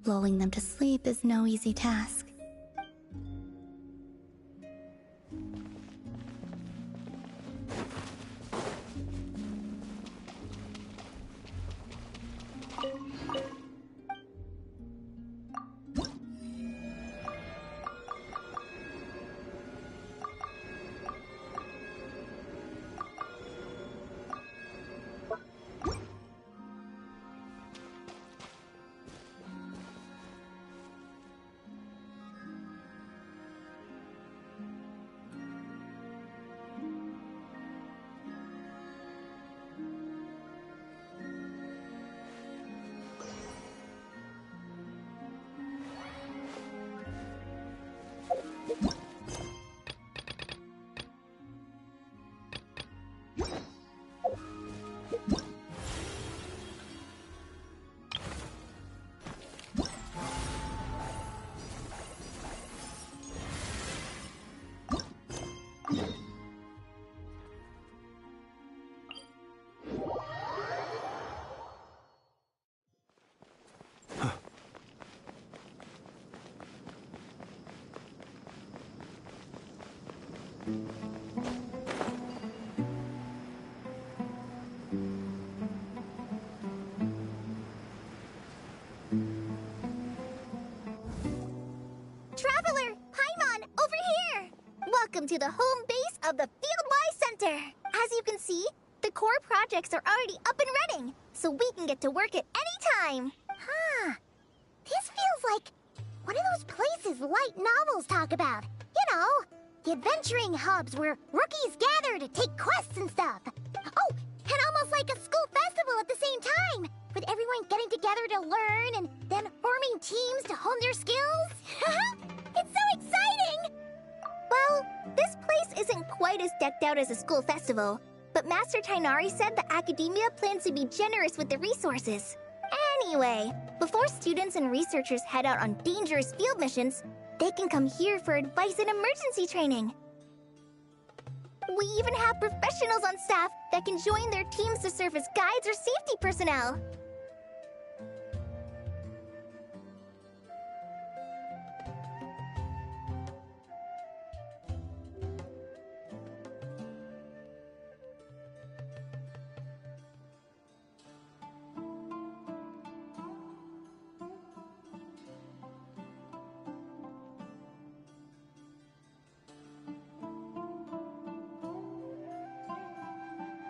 Lulling them to sleep is no easy task. Traveler! Paimon, over here! Welcome to the home base of the Fieldwise Center. As you can see, the core projects are already up and running, so we can get to work at any time. Huh. This feels like one of those places light novels talk about. You know, the adventuring hubs where rookies gather to take quests and stuff. Oh, and almost like a school festival at the same time, with everyone getting together to learn and then forming teams to hone their skills. It's so exciting! Well, this place isn't quite as decked out as a school festival, but Master Tainari said the academia plans to be generous with the resources. Anyway, before students and researchers head out on dangerous field missions, they can come here for advice and emergency training. We even have professionals on staff that can join their teams to serve as guides or safety personnel.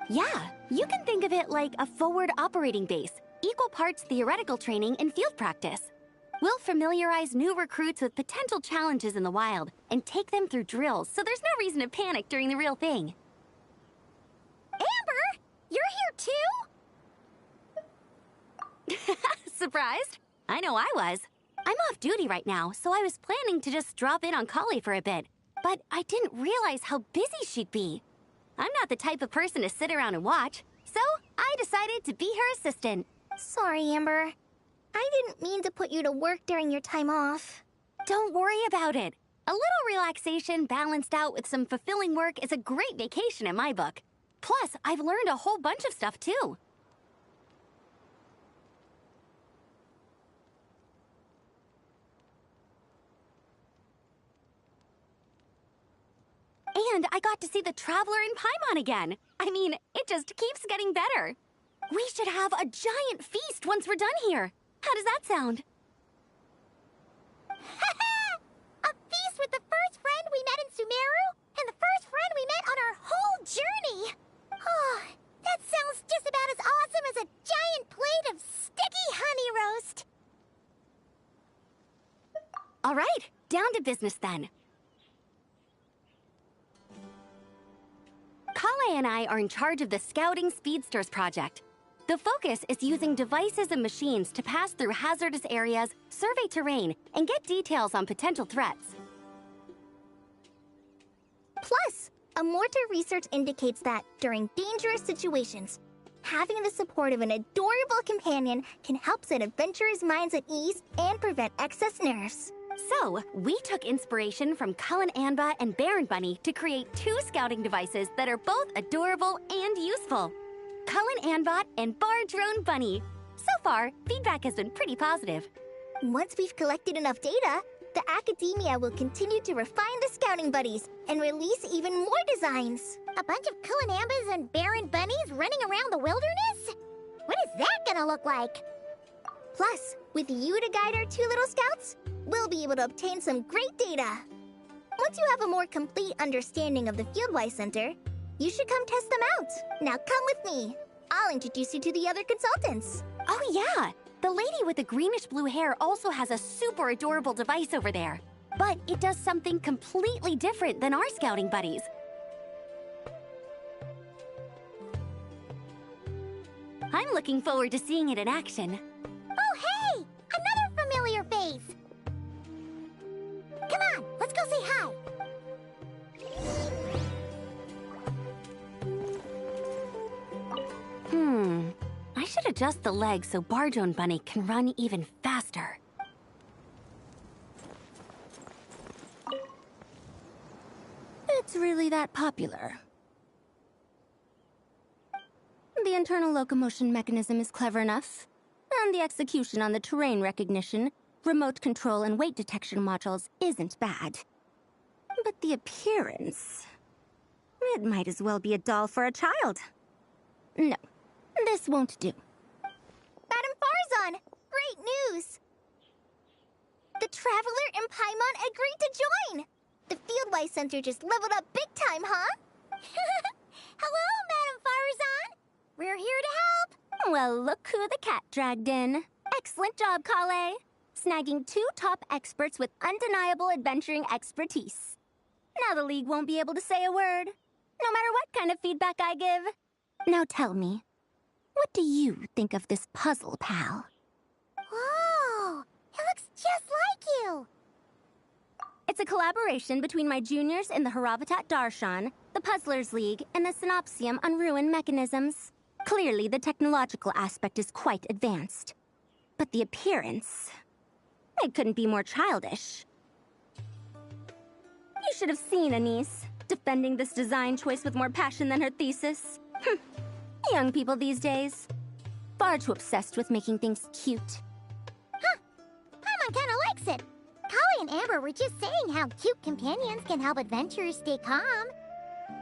Yeah, you can think of it like a forward operating base, equal parts theoretical training and field practice. We'll familiarize new recruits with potential challenges in the wild and take them through drills so there's no reason to panic during the real thing. Amber, you're here too? Surprised? I know I was. I'm off duty right now, so I was planning to just drop in on Kali for a bit. But I didn't realize how busy she'd be. I'm not the type of person to sit around and watch, so I decided to be her assistant. Sorry, Amber. I didn't mean to put you to work during your time off. Don't worry about it. A little relaxation balanced out with some fulfilling work is a great vacation in my book. Plus, I've learned a whole bunch of stuff too. And I got to see the Traveler in Paimon again. I mean, it just keeps getting better. We should have a giant feast once we're done here. How does that sound? A feast with the first friend we met in Sumeru and the first friend we met on our whole journey. Oh, that sounds just about as awesome as a giant plate of sticky honey roast. All right, down to business then. Kale and I are in charge of the Scouting Speedsters project. The focus is using devices and machines to pass through hazardous areas, survey terrain, and get details on potential threats. Plus, a mortar research indicates that during dangerous situations, having the support of an adorable companion can help set adventurers' minds at ease and prevent excess nerves. So, we took inspiration from Cullen Anba and Baron Bunny to create 2 scouting devices that are both adorable and useful. Cullen Anbot and Bar Drone Bunny. So far, feedback has been pretty positive. Once we've collected enough data, the academia will continue to refine the scouting buddies and release even more designs. A bunch of Kulanambas and Baron Bunnies running around the wilderness? What is that gonna look like? Plus, with you to guide our 2 little scouts, we'll be able to obtain some great data. Once you have a more complete understanding of the Fieldwise Center, you should come test them out. Now come with me. I'll introduce you to the other consultants. Oh yeah, the lady with the greenish-blue hair also has a super adorable device over there. But it does something completely different than our scouting buddies. I'm looking forward to seeing it in action. Oh, hey! Another familiar face! Come on, let's go say hi! I should adjust the legs so Bardrone Bunny can run even faster. It's really that popular. The internal locomotion mechanism is clever enough, and the execution on the terrain recognition, remote control, and weight detection modules isn't bad. But the appearance... it might as well be a doll for a child. No, this won't do. Madam Farzan, great news! The Traveler and Paimon agreed to join! The Fieldwise Center just leveled up big time, huh? Hello, Madam Farzan! We're here to help! Well, look who the cat dragged in. Excellent job, Kale. Snagging 2 top experts with undeniable adventuring expertise. Now the League won't be able to say a word, no matter what kind of feedback I give. Now tell me, what do you think of this puzzle, pal? Whoa! It looks just like you! It's a collaboration between my juniors in the Haravatat Darshan, the Puzzlers League, and the Synopsium on Ruin Mechanisms. Clearly, the technological aspect is quite advanced. But the appearance... it couldn't be more childish. You should have seen Anise, defending this design choice with more passion than her thesis. Young people these days. Far too obsessed with making things cute. Huh. Paimon kinda likes it. Kali and Amber were just saying how cute companions can help adventurers stay calm.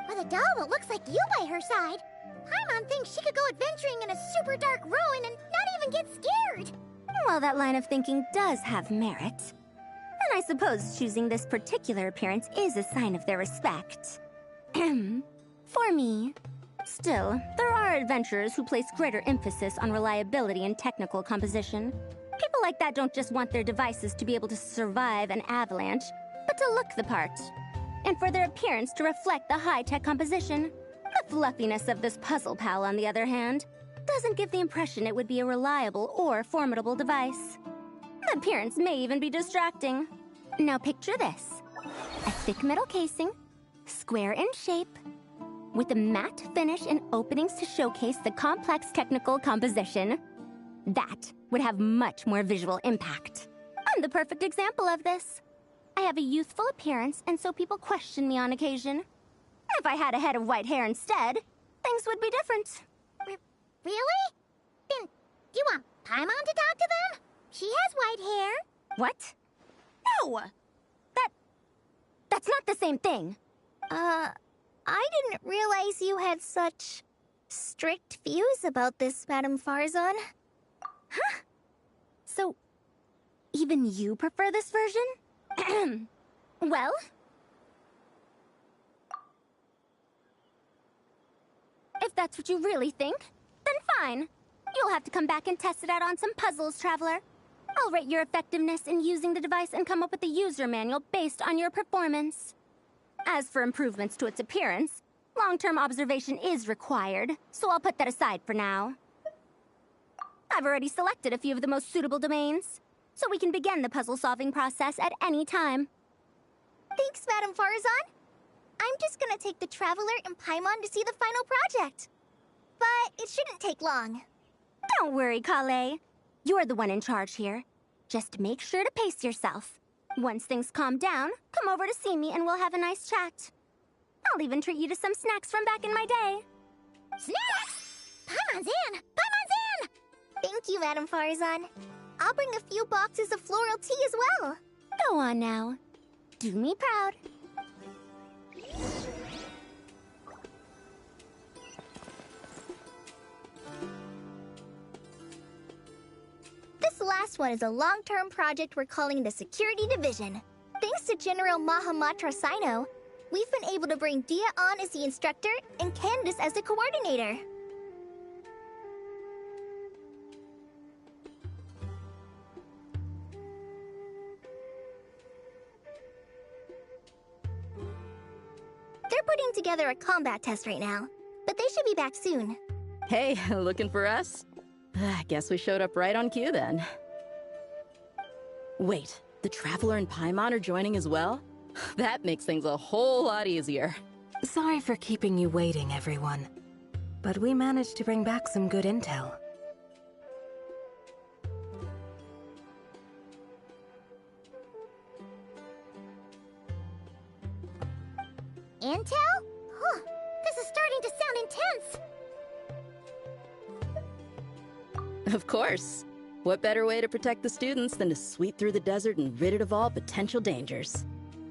With a doll that looks like you by her side, Paimon thinks she could go adventuring in a super dark ruin and not even get scared. Well, that line of thinking does have merit. And I suppose choosing this particular appearance is a sign of their respect. For me. Still, the are adventurers who place greater emphasis on reliability and technical composition. People like that don't just want their devices to be able to survive an avalanche, but to look the part. And for their appearance to reflect the high-tech composition. The fluffiness of this puzzle pal, on the other hand, doesn't give the impression it would be a reliable or formidable device. The appearance may even be distracting. Now picture this. A thick metal casing, square in shape, with a matte finish and openings to showcase the complex technical composition. That would have much more visual impact. I'm the perfect example of this. I have a youthful appearance, and so people question me on occasion. If I had a head of white hair instead, things would be different. Really? Then you want Paimon to talk to them? She has white hair. What? No! That's not the same thing. I didn't realize you had such strict views about this, Madame Farzan. Huh? So, even you prefer this version? Well? If that's what you really think, then fine. You'll have to come back and test it out on some puzzles, Traveler. I'll rate your effectiveness in using the device and come up with a user manual based on your performance. As for improvements to its appearance, long-term observation is required, so I'll put that aside for now. I've already selected a few of the most suitable domains, so we can begin the puzzle-solving process at any time. Thanks, Madame Farzan. I'm just gonna take the Traveler and Paimon to see the final project. But it shouldn't take long. Don't worry, Kale. You're the one in charge here. Just make sure to pace yourself. Once things calm down, come over to see me and we'll have a nice chat. I'll even treat you to some snacks from back in my day. Snacks! Paimon's in! Paimon's in! Thank you, Madame Farzan. I'll bring a few boxes of floral tea as well. Go on now. Do me proud. This last one is a long-term project we're calling the Security Division. Thanks to General Mahamatra Sino, we've been able to bring Dia on as the instructor and Candace as the coordinator. They're putting together a combat test right now, but they should be back soon. Hey, looking for us? I guess we showed up right on cue then. Wait, the Traveler and Paimon are joining as well? That makes things a whole lot easier. Sorry for keeping you waiting, everyone. But we managed to bring back some good intel. Intel? Huh. This is starting to sound intense. Of course. What better way to protect the students than to sweep through the desert and rid it of all potential dangers?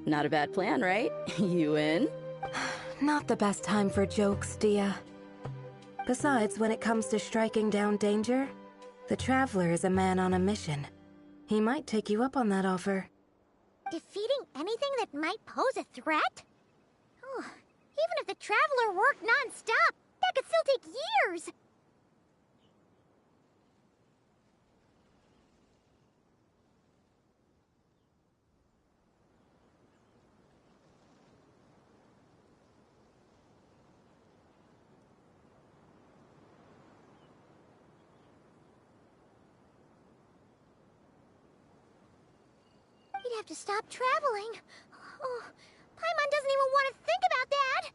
Not a bad plan, right? You in? Not the best time for jokes, Dia. Besides, when it comes to striking down danger, the Traveler is a man on a mission. He might take you up on that offer. Defeating anything that might pose a threat? Oh, even if the Traveler worked non-stop, that could still take years! We'd have to stop traveling. Oh, Paimon doesn't even want to think about that!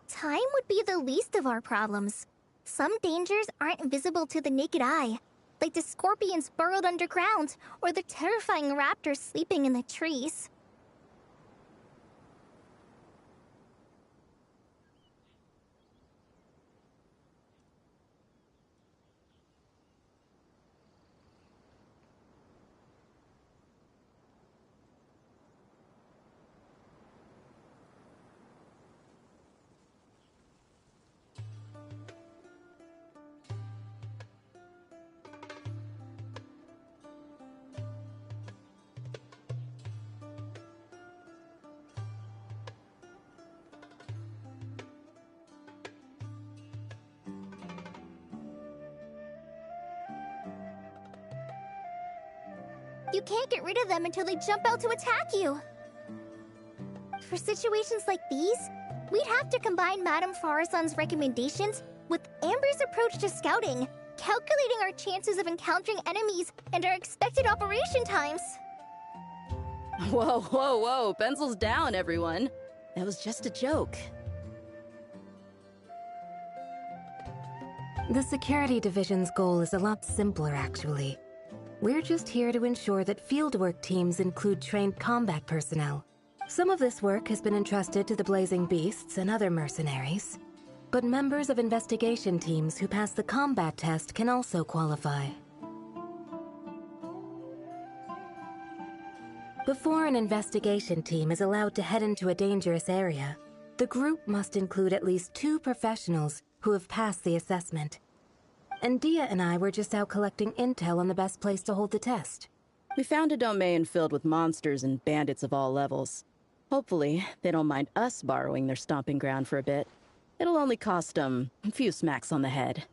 Time would be the least of our problems. Some dangers aren't visible to the naked eye, like the scorpions burrowed underground or the terrifying raptors sleeping in the trees. You can't get rid of them until they jump out to attack you. For situations like these, we'd have to combine Madame Farazan's recommendations with Amber's approach to scouting, calculating our chances of encountering enemies and our expected operation times. Whoa, whoa, whoa. Pencils down, everyone. That was just a joke. The security division's goal is a lot simpler, actually. We're just here to ensure that fieldwork teams include trained combat personnel. Some of this work has been entrusted to the Blazing Beasts and other mercenaries, but members of investigation teams who pass the combat test can also qualify. Before an investigation team is allowed to head into a dangerous area, the group must include at least 2 professionals who have passed the assessment. And Dia and I were just out collecting intel on the best place to hold the test. We found a domain filled with monsters and bandits of all levels. Hopefully, they don't mind us borrowing their stomping ground for a bit. It'll only cost them a few smacks on the head.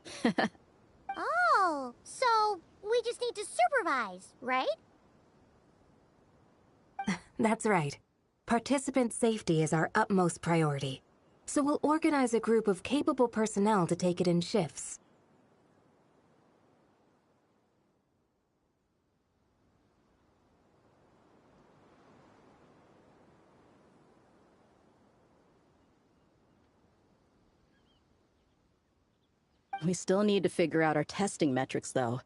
Oh, so we just need to supervise, right? That's right. Participant safety is our utmost priority. So we'll organize a group of capable personnel to take it in shifts. We still need to figure out our testing metrics, though.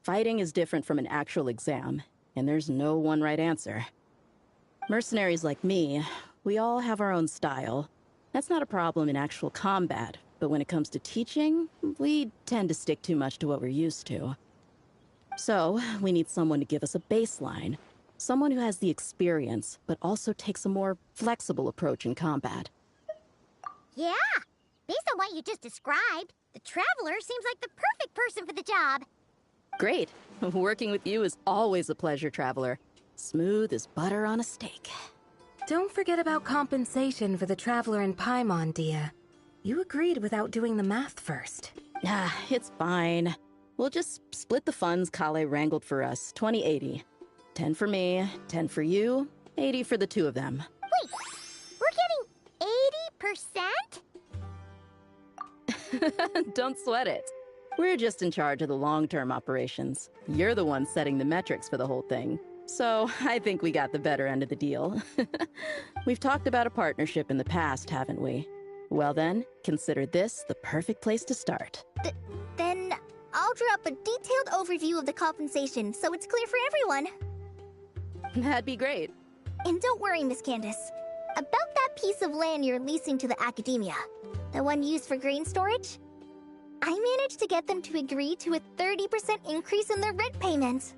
Fighting is different from an actual exam, and there's no one right answer. Mercenaries like me, we all have our own style. That's not a problem in actual combat, but when it comes to teaching, we tend to stick too much to what we're used to. So, we need someone to give us a baseline. Someone who has the experience, but also takes a more flexible approach in combat. Yeah, based on what you just described, the Traveler seems like the perfect person for the job. Great. Working with you is always a pleasure, Traveler. Smooth as butter on a steak. Don't forget about compensation for the Traveler in Paimon, Dia. You agreed without doing the math first. Ah, it's fine. We'll just split the funds Kale wrangled for us, 20-80. 10 for me, 10 for you, 80 for the 2 of them. Wait, we're getting 80%? Don't sweat it. We're just in charge of the long-term operations. You're the one setting the metrics for the whole thing. So, I think we got the better end of the deal. We've talked about a partnership in the past, haven't we? Well then, consider this the perfect place to start. Then I'll draw up a detailed overview of the compensation so it's clear for everyone. That'd be great. And don't worry, Miss Candace. About that piece of land you're leasing to the Academia, the one used for grain storage, I managed to get them to agree to a 30% increase in their rent payments.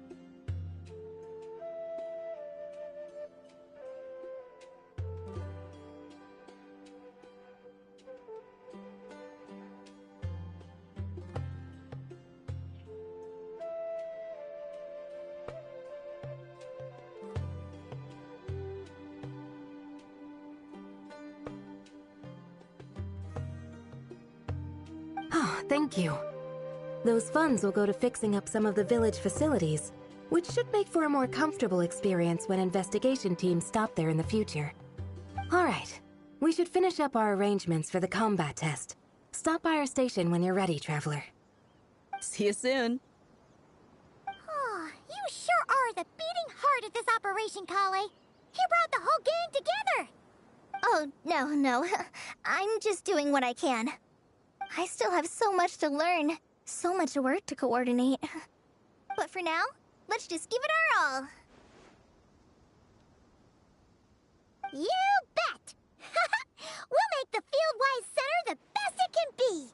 Oh, thank you. Those funds will go to fixing up some of the village facilities, which should make for a more comfortable experience when investigation teams stop there in the future. All right, we should finish up our arrangements for the combat test. Stop by our station when you're ready, Traveler. See you soon. Oh, you sure are the beating heart of this operation, Kale. You brought the whole gang together. Oh, no. I'm just doing what I can. I still have so much to learn, so much work to coordinate. But for now, let's just give it our all. You bet! We'll make the Fieldwise Center the best it can be!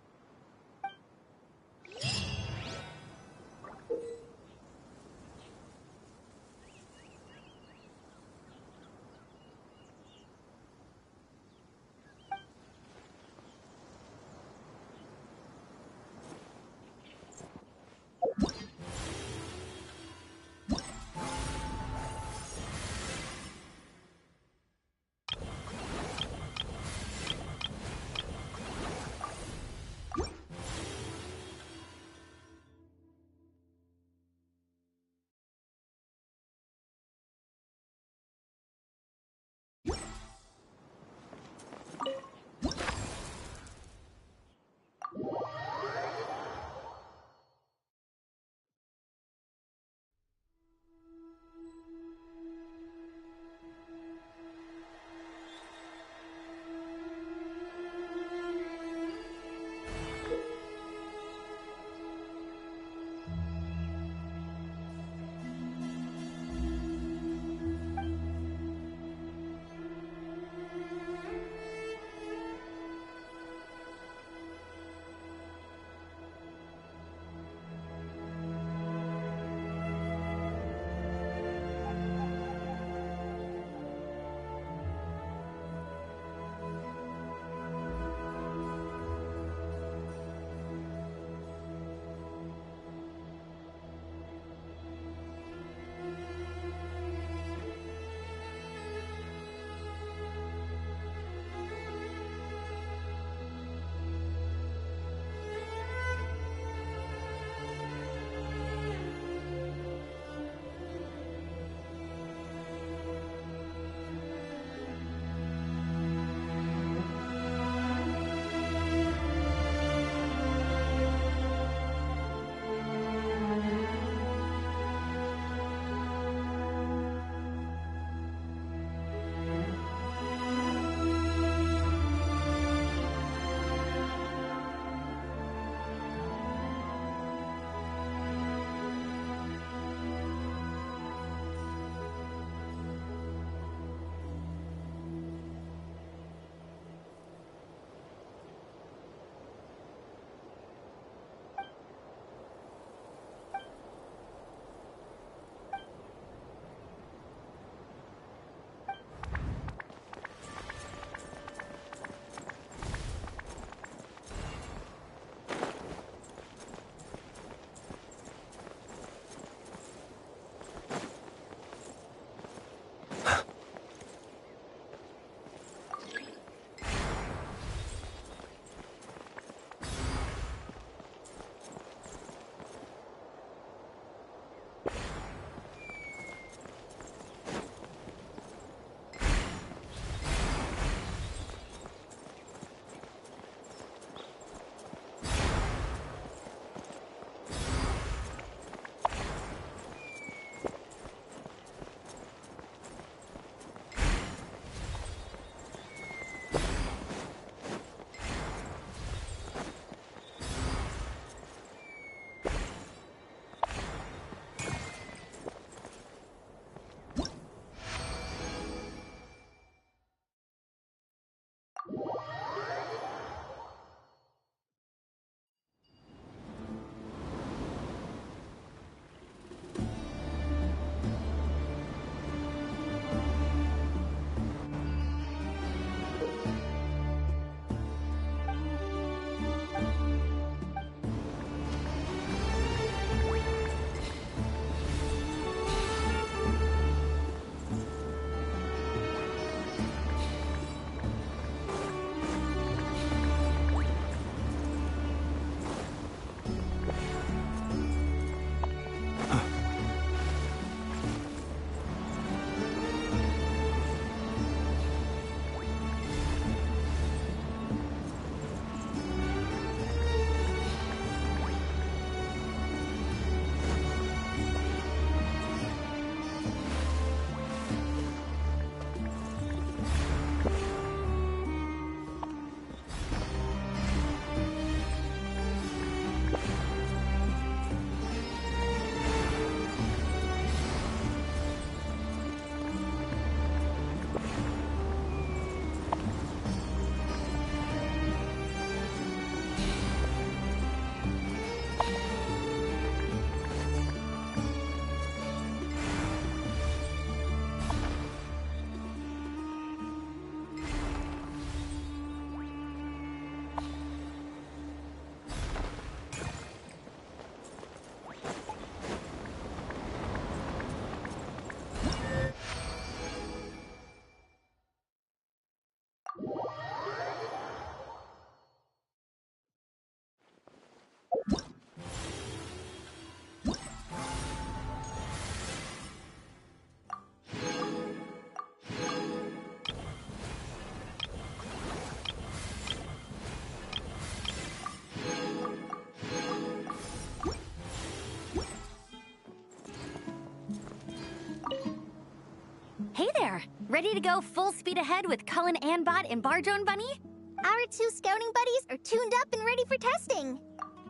Hey there! Ready to go full speed ahead with Cullen Anbot and Bardrone Bunny? Our 2 scouting buddies are tuned up and ready for testing.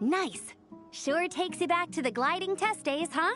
Nice! Sure takes you back to the gliding test days, huh?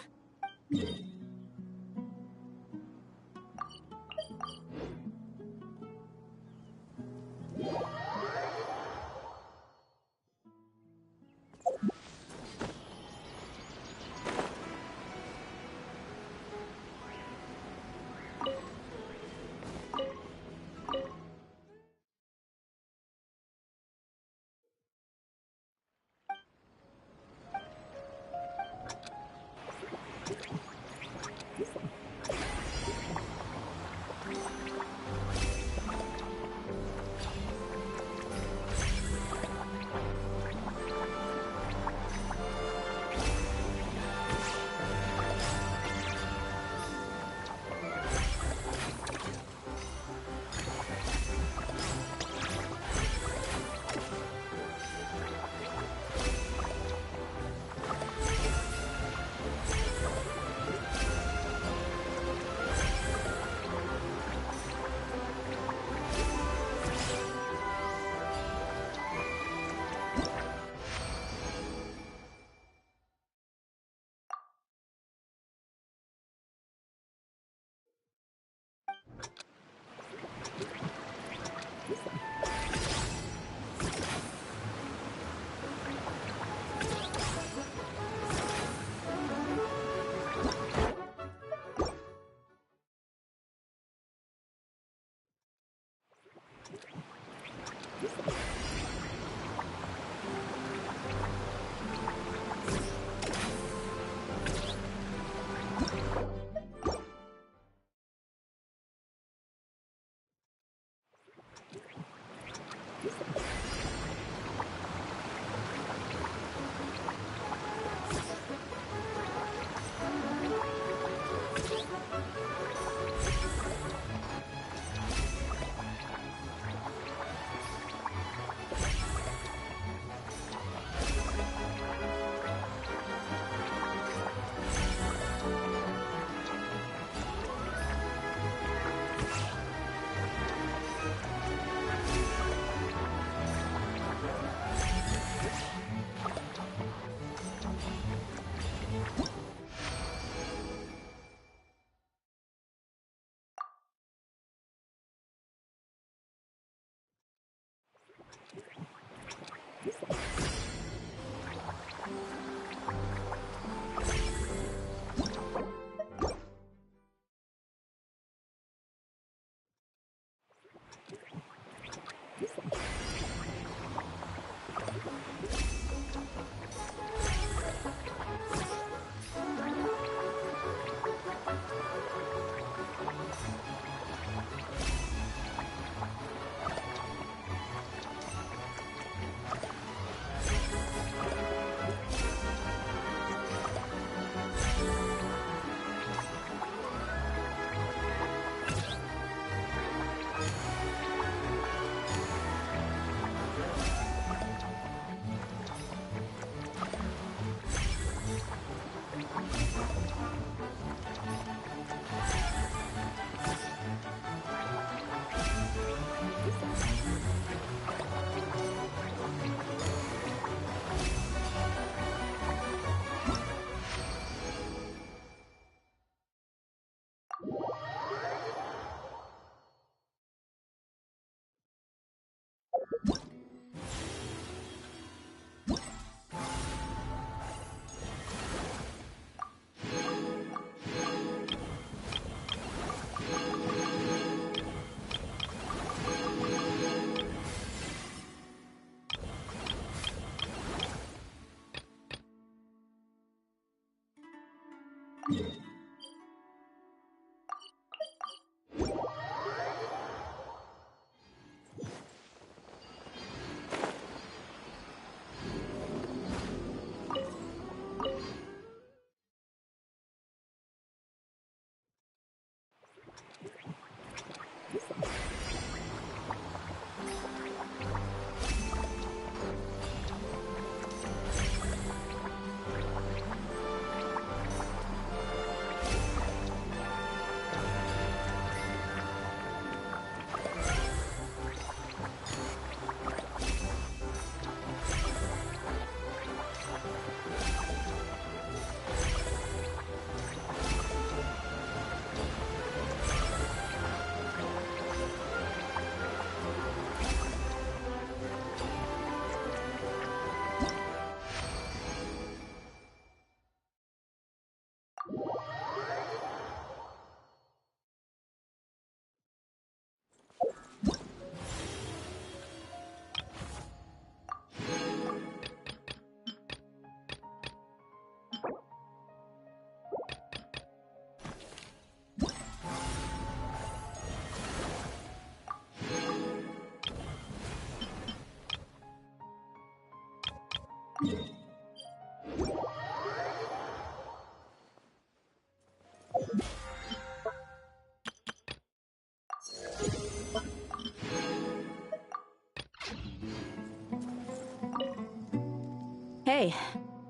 Okay,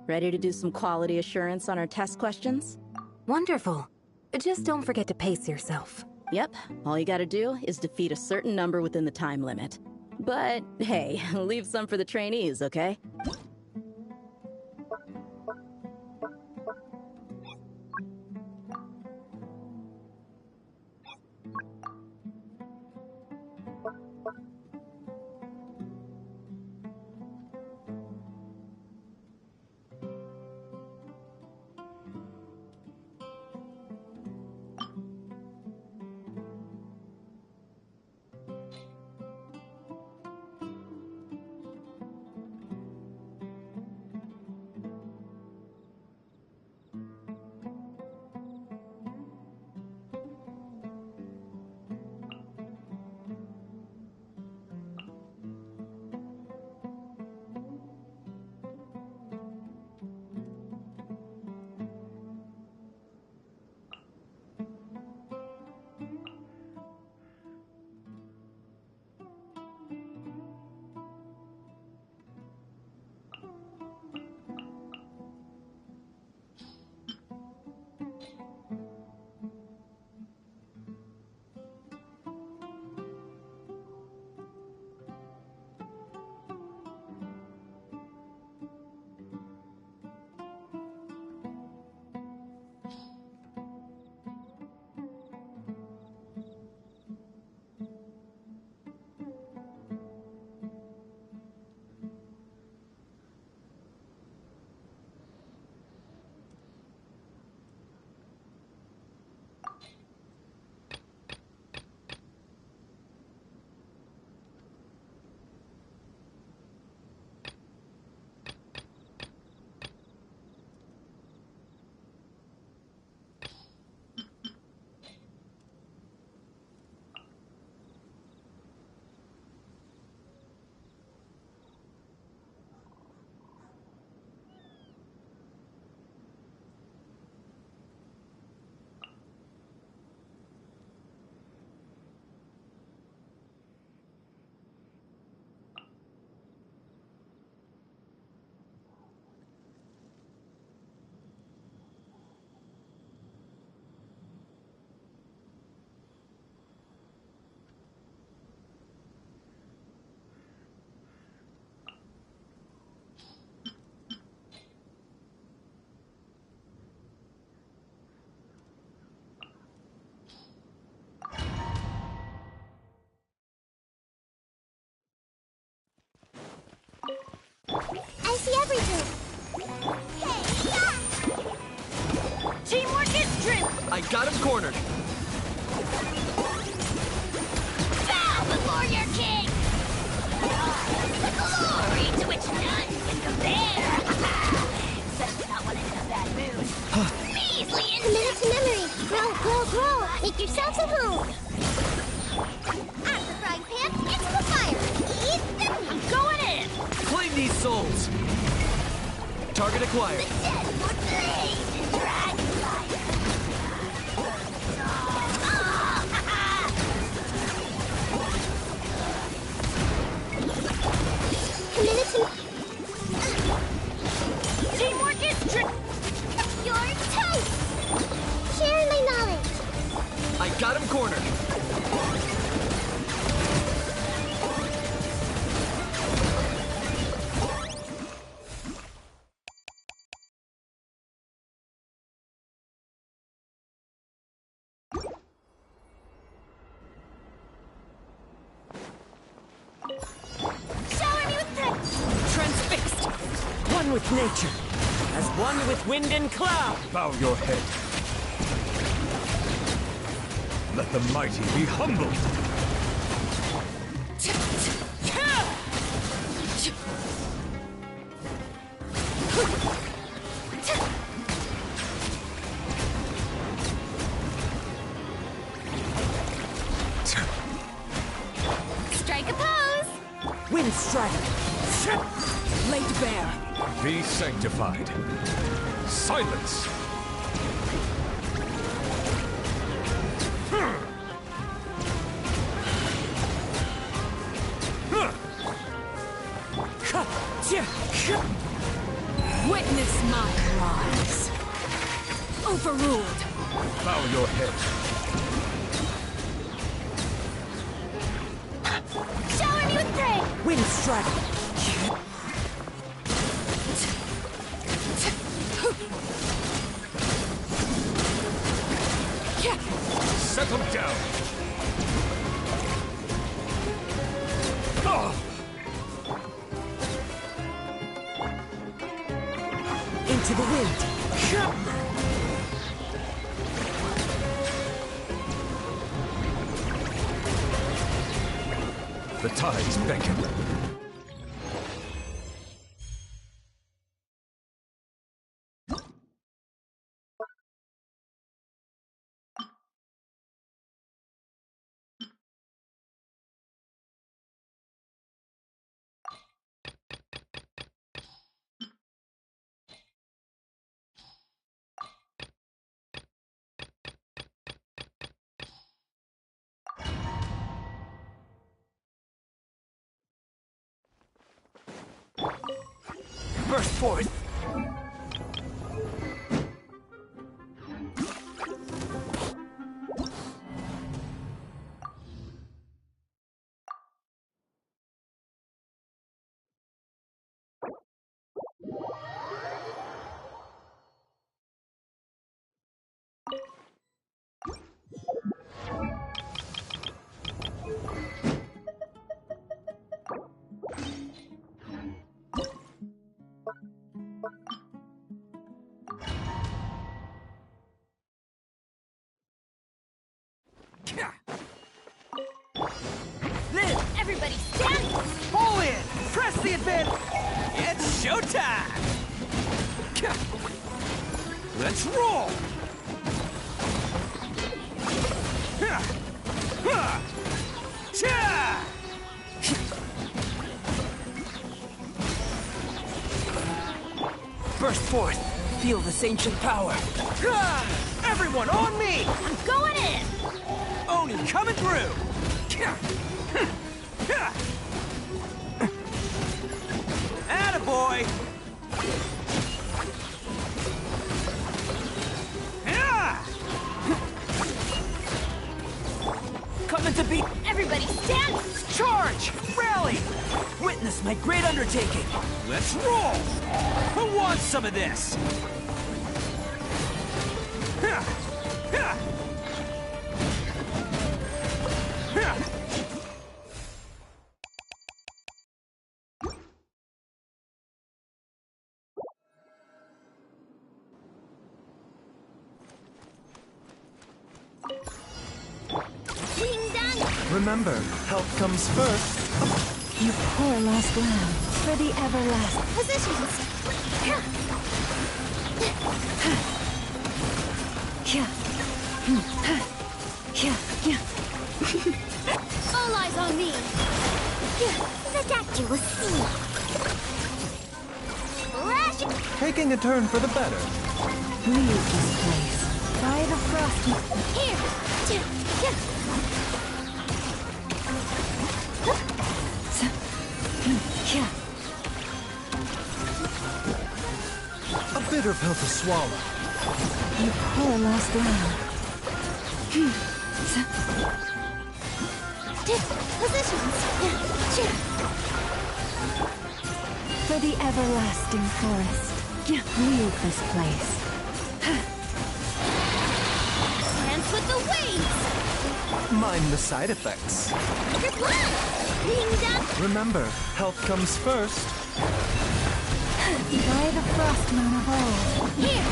ready to do some quality assurance on our test questions? Wonderful. Just don't forget to pace yourself. Yep, all you gotta do is defeat a certain number within the time limit. But hey, leave some for the trainees, okay? I see everything. Teamwork is strength! I got him cornered. Bow before your king! The glory to which none can compare! Especially not when I'm in a bad mood. Measly Commit it to memory. Grow, grow, grow. Make yourselves at home. Out of the frying pan, into the fire. Eat the meat. I'm going in! Claim these souls. Target acquired. The dead would blaze in dragonfire! Commit it to... Teamwork is You're toast. Share my knowledge. I got him cornered. Transfixed! One with nature, as one with wind and cloud! Bow your head. Let the mighty be humbled. Strike a pose! Wind strike! Laid bare! Be sanctified. Silence! bow your head. Shower me with praise! Wind strike! Settle down! Oh. Into the wind! The tides beckon. Burst forth! Everybody stand! Pull in! Press the advance! It's showtime! Let's roll! Burst forth! Feel this ancient power! Everyone on me! I'm going in! Oni coming through! Attaboy! Coming to beat... Everybody stand! Charge! Rally! Witness my great undertaking! Let's roll! Who wants some of this? Remember, help comes first. You poor lost lamb. For the everlasting. Positions! All eyes on me! The doctor will see. Rush! Taking a turn for the better. Leave this place. By the frost. Here! A bitter pill to swallow. You poor lost lamb. Positions! For the everlasting forest. Leave this place. Dance with the waves! Mind the side effects. Good luck! Being done! Remember, health comes first. By the frost moon of old. Here!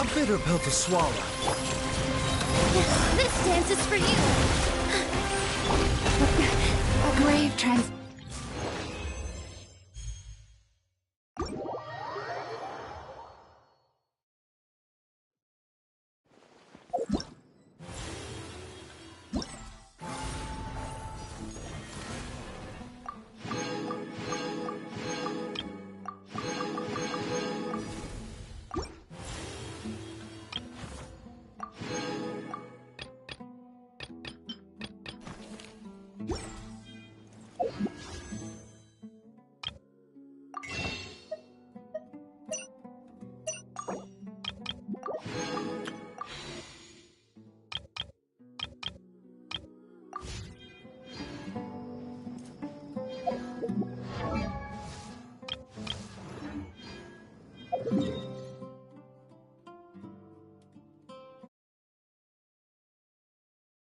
A bitter pill to swallow. This dance is for you! A grave trans...